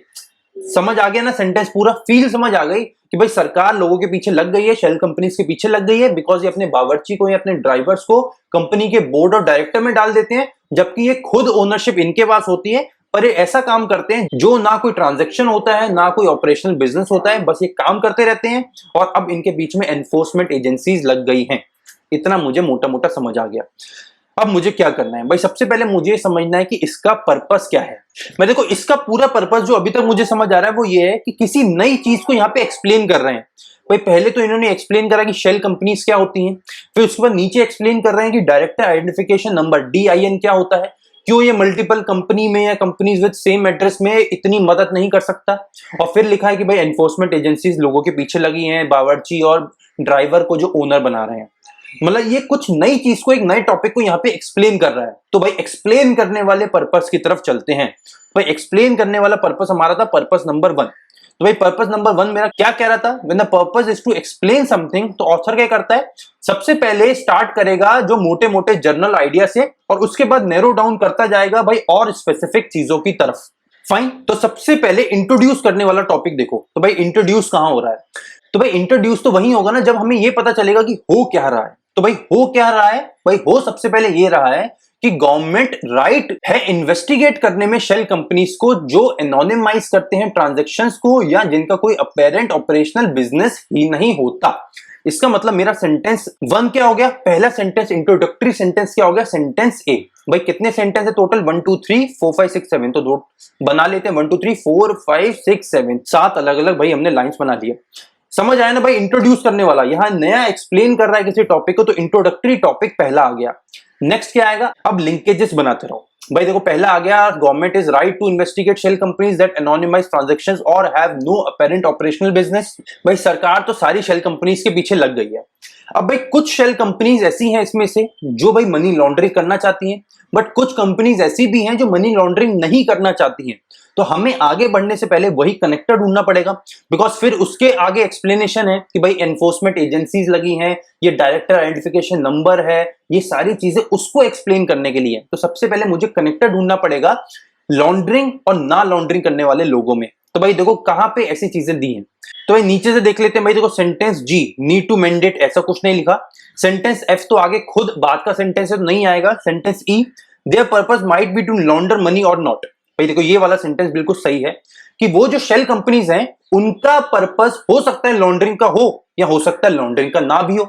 A: समझ आ गया ना सेंटेंस पूरा, फील समझ आ गई कि भाई सरकार लोगों के पीछे लग गई है, शेल कंपनीज के पीछे लग गई है, बिकॉज ये अपने बावर्ची को या अपने ड्राइवर्स को कंपनी के बोर्ड और डायरेक्टर में डाल देते हैं, जबकि ये खुद ओनरशिप इनके पास होती है। पर ये ऐसा काम करते हैं जो ना कोई ट्रांजैक्शन होता है ना कोई ऑपरेशनल बिजनेस होता है, बस ये काम करते रहते हैं। और अब इनके बीच में एनफोर्समेंट एजेंसीज लग गई हैं। इतना मुझे मोटा मोटा समझ आ गया। अब मुझे क्या करना है भाई, सबसे पहले मुझे समझना है कि इसका पर्पस क्या है। मैं देखो इसका पूरा पर्पस जो अभी तक मुझे समझ आ रहा है वो ये है कि किसी नई चीज को यहाँ पे एक्सप्लेन कर रहे हैं। भाई पहले तो इन्होंने एक्सप्लेन करा कि शेल कंपनीज क्या होती हैं, फिर उसके बाद नीचे एक्सप्लेन कर रहे हैं कि डायरेक्टर आइडेंटिफिकेशन नंबर DIN क्या होता है, क्यों ये मल्टीपल कंपनी में या कंपनीज विद सेम एड्रेस में इतनी मदद नहीं कर सकता। और फिर लिखा है कि भाई एनफोर्समेंट एजेंसीज लोगों के पीछे लगी हैं, बावर्ची और ड्राइवर को जो ओनर बना रहे हैं। मतलब ये कुछ नई चीज को, एक नए टॉपिक को यहाँ पे एक्सप्लेन कर रहा है। तो भाई एक्सप्लेन करने वाले पर्पस की तरफ चलते हैं। भाई एक्सप्लेन करने वाला पर्पस हमारा था पर्पस नंबर 1। तो भाई पर्पस नंबर 1 मेरा क्या कह रहा था, when the purpose is to explain something, तो ऑथर क्या करता है, सबसे पहले स्टार्ट करेगा जो मोटे मोटे जर्नल आइडिया से और उसके बाद नैरो डाउन करता जाएगा भाई और स्पेसिफिक चीजों की तरफ। फाइन, तो सबसे पहले इंट्रोड्यूस करने वाला टॉपिक देखो। तो भाई इंट्रोड्यूस कहां हो रहा है, तो भाई इंट्रोड्यूस तो वही होगा ना जब हमें ये पता चलेगा कि हो क्या रहा है। तो भाई हो क्या रहा है, भाई हो सबसे पहले ये रहा है कि गवर्नमेंट राइट है इन्वेस्टिगेट करने में शेल कंपनीज को जो एनोनिमाइज करते हैं ट्रांजैक्शंस को या जिनका कोई अपेरेंट ऑपरेशनल बिजनेस ही नहीं होता। इसका मतलब मेरा सेंटेंस 1 क्या हो गया, पहला सेंटेंस इंट्रोडक्टरी सेंटेंस क्या हो गया, सेंटेंस ए। भाई कितने सेंटेंस है टोटल, 1 2 3 4 5 6 7, तो दो बना लेते हैं, 1 2 3 4 5 6 7, 7 अलग अलग भाई हमने लाइंस बना दिए। समझ आया ना भाई, इंट्रोड्यूस करने वाला यहां नया एक्सप्लेन कर रहा है किसी टॉपिक को, तो इंट्रोडक्टरी टॉपिक पहला आ गया। नेक्स्ट क्या आएगा, अब लिंकेजेस बनाते रहो। भाई देखो पहला आ गया, government is right to investigate shell companies that anonymise transactions और have no apparent operational business. भाई सरकार तो सारी शेल कंपनीज के पीछे लग गई है। अब भाई कुछ शेल कंपनीज ऐसी हैं इसमें से जो भाई मनी लॉन्ड्रिंग करना चाहती हैं, बट कुछ कंपनीज ऐसी भी हैं जो मनी लॉन्ड्रिंग नहीं करना चाहती हैं। तो हमें आगे बढ़ने से पहले वही कनेक्टर ढूंढना पड़ेगा, बिकॉज फिर उसके आगे एक्सप्लेनेशन है कि भाई एनफोर्समेंट एजेंसीज लगी हैं, ये डायरेक्टर आइडेंटिफिकेशन नंबर है, ये सारी चीजें उसको एक्सप्लेन करने के लिए। तो सबसे पहले मुझे कनेक्टर ढूंढना पड़ेगा लॉन्ड्रिंग और ना लॉन्ड्रिंग करने वाले लोगों में। तो भाई देखो कहां पे ऐसी चीजें दी हैं, तो भाई नीचे से देख लेते हैं। भाई देखो sentence G need to mandate ऐसा कुछ नहीं लिखा, सेंटेंस एफ तो आगे खुद बात का सेंटेंस है तो नहीं आएगा। Sentence E their purpose might be to launder money और नॉट। भाई देखो ये वाला सेंटेंस बिल्कुल सही है कि वो जो शेल कंपनीज हैं उनका पर्पस हो सकता है लॉन्ड्रिंग का हो या हो सकता है लॉन्ड्रिंग का ना भी हो।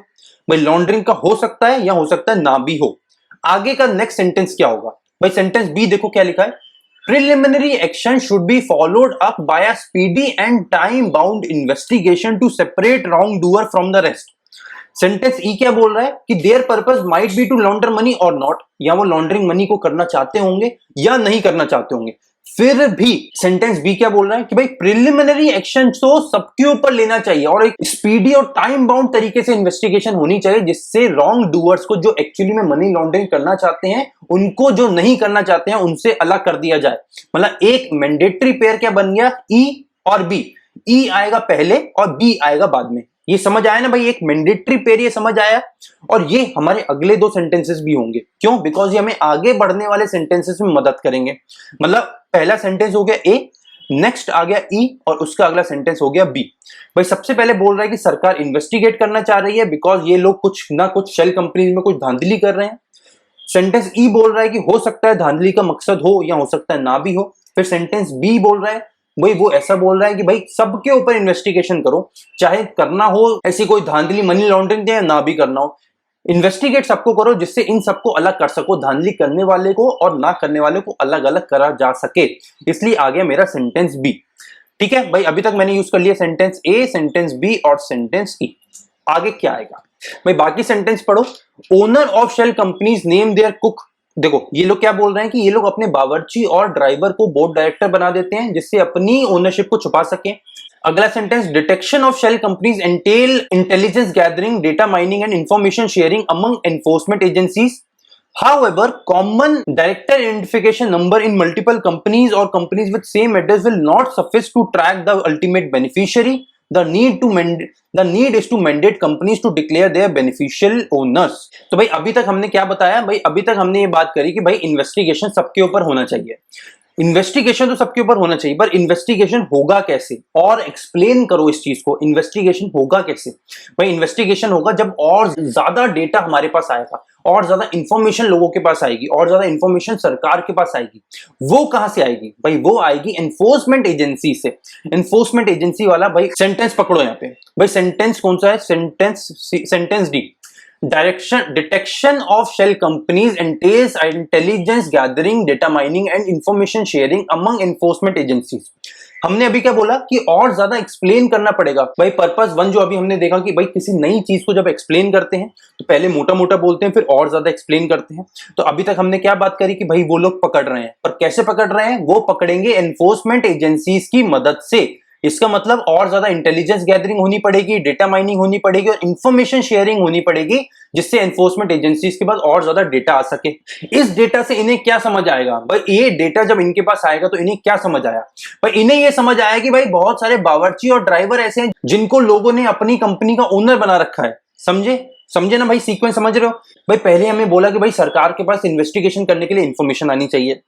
A: भाई लॉन्ड्रिंग का हो सकता है या हो सकता है ना भी हो। आगे का नेक्स्ट सेंटेंस क्या होगा, भाई सेंटेंस बी देखो क्या लिखा है, preliminary action should be followed up by a speedy and time bound investigation to separate wrong doer from the rest. Sentence E क्या बोल रहा है कि their purpose might be to launder money और नॉट, या वो लॉन्ड्रिंग मनी को करना चाहते होंगे या नहीं करना चाहते होंगे। फिर भी सेंटेंस बी क्या बोल रहा है कि भाई प्रिलिमिनरी एक्शन तो सबके ऊपर लेना चाहिए और एक स्पीडी और टाइम बाउंड तरीके से इन्वेस्टिगेशन होनी चाहिए जिससे रॉन्ग डूअर्स को जो एक्चुअली में मनी लॉन्ड्रिंग करना चाहते हैं उनको जो नहीं करना चाहते हैं उनसे अलग कर दिया जाए। मतलब एक मैंडेटरी पेयर क्या बन गया, ई और बी। ई आएगा पहले और बी आएगा बाद में। ये समझ आया ना भाई, एक मैंडेटरी पेयर ये समझ आया। और ये हमारे अगले दो सेंटेंसेस भी होंगे, क्यों, बिकॉज ये हमें आगे बढ़ने वाले सेंटेंसेस में मदद करेंगे। मतलब पहला सेंटेंस हो गया ए, नेक्स्ट आ गया ई और उसका अगला सेंटेंस हो गया बी। भाई सबसे पहले बोल रहा है कि सरकार इन्वेस्टिगेट करना चाह रही है बिकॉज ये लोग कुछ ना कुछ शेल कंपनीज में कुछ धांधली कर रहे हैं। सेंटेंस ई बोल रहा है कि हो सकता है धांधली का मकसद हो या हो सकता है ना भी हो। फिर सेंटेंस बी बोल रहा है, भाई वो ऐसा बोल रहा है कि भाई सबके ऊपर इन्वेस्टिगेशन करो, चाहे करना हो ऐसी कोई धांधली मनी लॉन्ड्रिंग या ना भी करना हो। इन्वेस्टिगेट सबको करो जिससे इन सबको अलग कर सको, धांधली करने वाले को और ना करने वाले को अलग अलग करा जा सके। इसलिए आ गया मेरा सेंटेंस बी। ठीक है भाई, अभी तक मैंने यूज कर लिया सेंटेंस ए, सेंटेंस बी और सेंटेंस ई। आगे क्या आएगा भाई, बाकी सेंटेंस पढ़ो। Owner of shell companies name their cook. देखो ये लोग क्या बोल रहे हैं कि ये लोग अपने बावर्ची और ड्राइवर को बोर्ड डायरेक्टर बना देते हैं जिससे अपनी ओनरशिप को छुपा सके। अगला sentence, detection of shell companies entail intelligence gathering, data mining and information sharing among enforcement agencies. However, common director identification number in multiple companies or companies with same address will not suffice to track the ultimate beneficiary. The need is to mandate companies to declare their beneficial owners. तो भाई अभी तक हमने क्या बताया भाई, अभी तक हमने ये बात करी कि भाई इन्वेस्टिगेशन सबके ऊपर होना चाहिए। इन्वेस्टिगेशन तो सबके ऊपर होना चाहिए, पर इन्वेस्टिगेशन होगा कैसे, और एक्सप्लेन करो इस चीज को। इन्वेस्टिगेशन होगा कैसे भाई, इन्वेस्टिगेशन होगा जब और ज्यादा डेटा हमारे पास आएगा, और ज्यादा इंफॉर्मेशन लोगों के पास आएगी, और ज्यादा इंफॉर्मेशन सरकार के पास आएगी। वो कहां से आएगी भाई, वो आएगी एनफोर्समेंट एजेंसी से। एनफोर्समेंट एजेंसी वाला भाई सेंटेंस पकड़ो यहाँ पे भाई, सेंटेंस कौन सा है, sentence D. Detection of shell companies entails intelligence gathering, data mining and information sharing among enforcement agencies. हमने अभी क्या बोला कि और ज्यादा एक्सप्लेन करना पड़ेगा भाई। पर्पस वन जो अभी हमने देखा कि भाई किसी नई चीज को जब एक्सप्लेन करते हैं तो पहले मोटा मोटा बोलते हैं, फिर और ज्यादा एक्सप्लेन करते हैं। तो अभी तक हमने क्या बात करी कि भाई वो लोग पकड़ रहे हैं, पर कैसे पकड़ रहे हैं, वो पकड़ेंगे एनफोर्समेंट एजेंसीज की मदद से। इसका मतलब और ज्यादा इंटेलिजेंस गैदरिंग होनी पड़ेगी, डेटा माइनिंग होनी पड़ेगी और इंफॉर्मेशन शेयरिंग होनी पड़ेगी, जिससे एनफोर्समेंट एजेंसीज के पास और ज्यादा डेटा आ सके। इस डेटा से इन्हें क्या समझ आएगा भाई, ये डेटा जब इनके पास आएगा तो इन्हें क्या समझ आया भाई, इन्हें ये समझ आया कि भाई बहुत सारे बावर्ची और ड्राइवर ऐसे हैं जिनको लोगों ने अपनी कंपनी का ओनर बना रखा है। समझे ना भाई, सीक्वेंस समझ रहे हो भाई। पहले हमें बोला कि भाई सरकार के पास इन्वेस्टिगेशन करने के लिए इंफॉर्मेशन आनी चाहिए।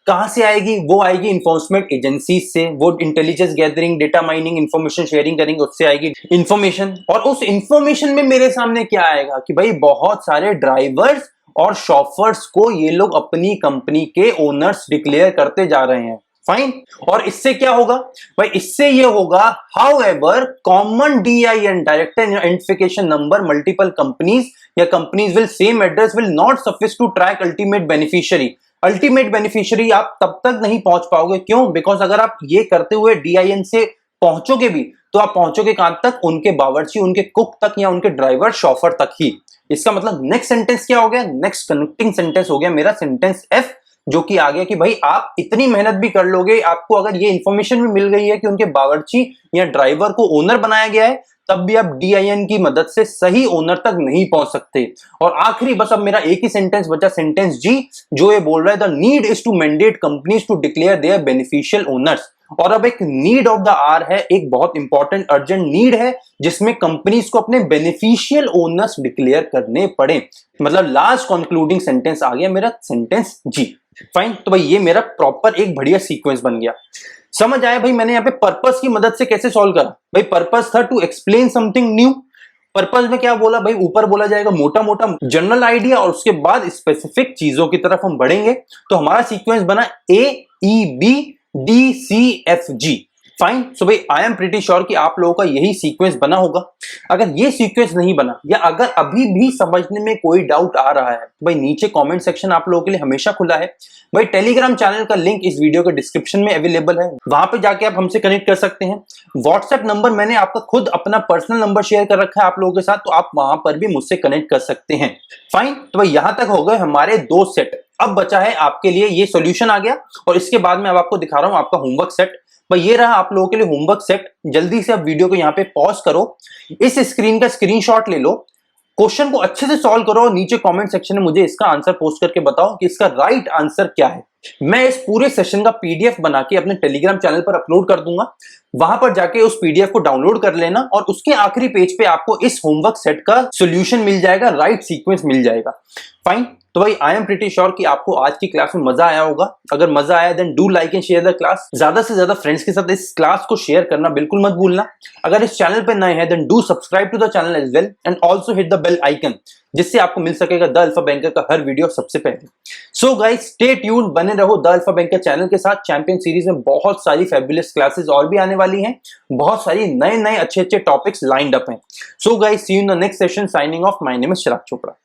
A: कहां से आएगी, वो आएगी इन्फोर्समेंट एजेंसीज से। वो intelligence gathering, data mining, information sharing करेंगे, उससे आएगी इंफॉर्मेशन। और उस इंफॉर्मेशन में मेरे सामने क्या आएगा कि भाई बहुत सारे ड्राइवर्स और शॉफर्स को ये लोग अपनी कंपनी के ओनर्स डिक्लेयर करते जा रहे हैं। फाइन। और इससे क्या होगा भाई, इससे ये होगा however common DIN director identification number multiple companies या companies will same address will not suffice to track ultimate beneficiary. Ultimate beneficiary आप तब तक नहीं पहुंच पाओगे, क्यों? बिकॉज अगर आप ये करते हुए DIN से पहुंचोगे भी तो आप पहुंचोगे कहां तक, उनके बावर्ची, उनके कुक तक, या उनके ड्राइवर शॉफर तक ही। इसका मतलब नेक्स्ट सेंटेंस क्या हो गया, नेक्स्ट कनेक्टिंग सेंटेंस हो गया मेरा सेंटेंस F, जो कि आ गया कि भाई आप इतनी मेहनत भी कर लोगे, आपको अगर ये इंफॉर्मेशन भी मिल गई है कि उनके बावर्ची या ड्राइवर को ओनर बनाया गया है, तब भी आप DIN की मदद से सही ओनर तक नहीं पहुंच सकते। और आखिरी बस अब मेरा एक ही सेंटेंस बचा, सेंटेंस G, जो ये बोल रहा है the need is to mandate companies to declare their beneficial owners. और अब एक नीड ऑफ द आर है, एक बहुत इंपॉर्टेंट अर्जेंट नीड है जिसमें कंपनीज को अपने बेनिफिशियल ओनर्स डिक्लेयर करने पड़े। मतलब लास्ट कंक्लूडिंग सेंटेंस आ गया मेरा सेंटेंस G। फाइन। तो भाई ये मेरा प्रॉपर एक बढ़िया सीक्वेंस बन गया। समझ आया भाई मैंने यहाँ पे पर्पस की मदद से कैसे सॉल्व करा। भाई पर्पस था to explain something new. Purpose में क्या बोला भाई, ऊपर बोला जाएगा मोटा मोटा जनरल आइडिया और उसके बाद स्पेसिफिक चीजों की तरफ हम बढ़ेंगे। तो हमारा सीक्वेंस बना AEBDCFG। फाइन। सो भाई आई एम प्रीटी श्योर कि आप लोगों का यही सीक्वेंस बना होगा। अगर ये सीक्वेंस नहीं बना या अगर अभी भी समझने में कोई डाउट आ रहा है, भाई नीचे कमेंट सेक्शन आप लोगों के लिए हमेशा खुला है। भाई टेलीग्राम चैनल का लिंक इस वीडियो के डिस्क्रिप्शन में अवेलेबल है, वहां पे जाके आप हमसे कनेक्ट कर सकते हैं। व्हाट्सएप नंबर मैंने आपका खुद अपना पर्सनल नंबर शेयर कर रखा है आप लोगों के साथ, तो आप वहां पर भी मुझसे कनेक्ट कर सकते हैं। फाइन। तो भाई यहां तक हो गए हमारे 2 सेट। अब बचा है आपके लिए ये सॉल्यूशन आ गया, और इसके बाद में अब आपको दिखा रहा हूं आपका होमवर्क सेट। भाई ये रहा आप लोगों के लिए होमवर्क सेट। जल्दी से आप वीडियो को यहाँ पे पॉज करो, इस स्क्रीन का स्क्रीनशॉट ले लो, क्वेश्चन को अच्छे से सॉल्व करो और नीचे कमेंट सेक्शन में मुझे इसका आंसर पोस्ट करके बताओ कि इसका राइट आंसर क्या है। मैं इस पूरे सेशन का PDF बना के अपने टेलीग्राम चैनल पर अपलोड कर दूंगा, वहां पर जाके उस PDF को डाउनलोड कर लेना और उसके आखिरी पेज पे आपको इस होमवर्क सेट का सॉल्यूशन मिल जाएगा, राइट सीक्वेंस मिल जाएगा। फाइन। तो भाई आई एम प्रीटी श्योर कि आपको आज की क्लास में मजा आया होगा। अगर मजा आया then do like and share the class. ज्यादा से ज्यादा फ्रेंड्स के साथ इस क्लास को शेयर करना बिल्कुल मत भूलना। अगर इस चैनल पे नए हैं then do subscribe to the channel as well and also hit the bell icon, जिससे आपको मिल सकेगा द अल्फा बैंकर का हर वीडियो सबसे पहले। सो गाइस स्टे ट्यून्ड, बने रहो द अल्फा बैंकर चैनल के साथ। चैंपियन सीरीज में बहुत सारी फैबुलस क्लासेस और भी आने वाली हैं, बहुत सारी नए नए अच्छे अच्छे टॉपिक्स लाइंड अप हैं। So guys see you in the next session. Signing off, my name is Chirag Chopra.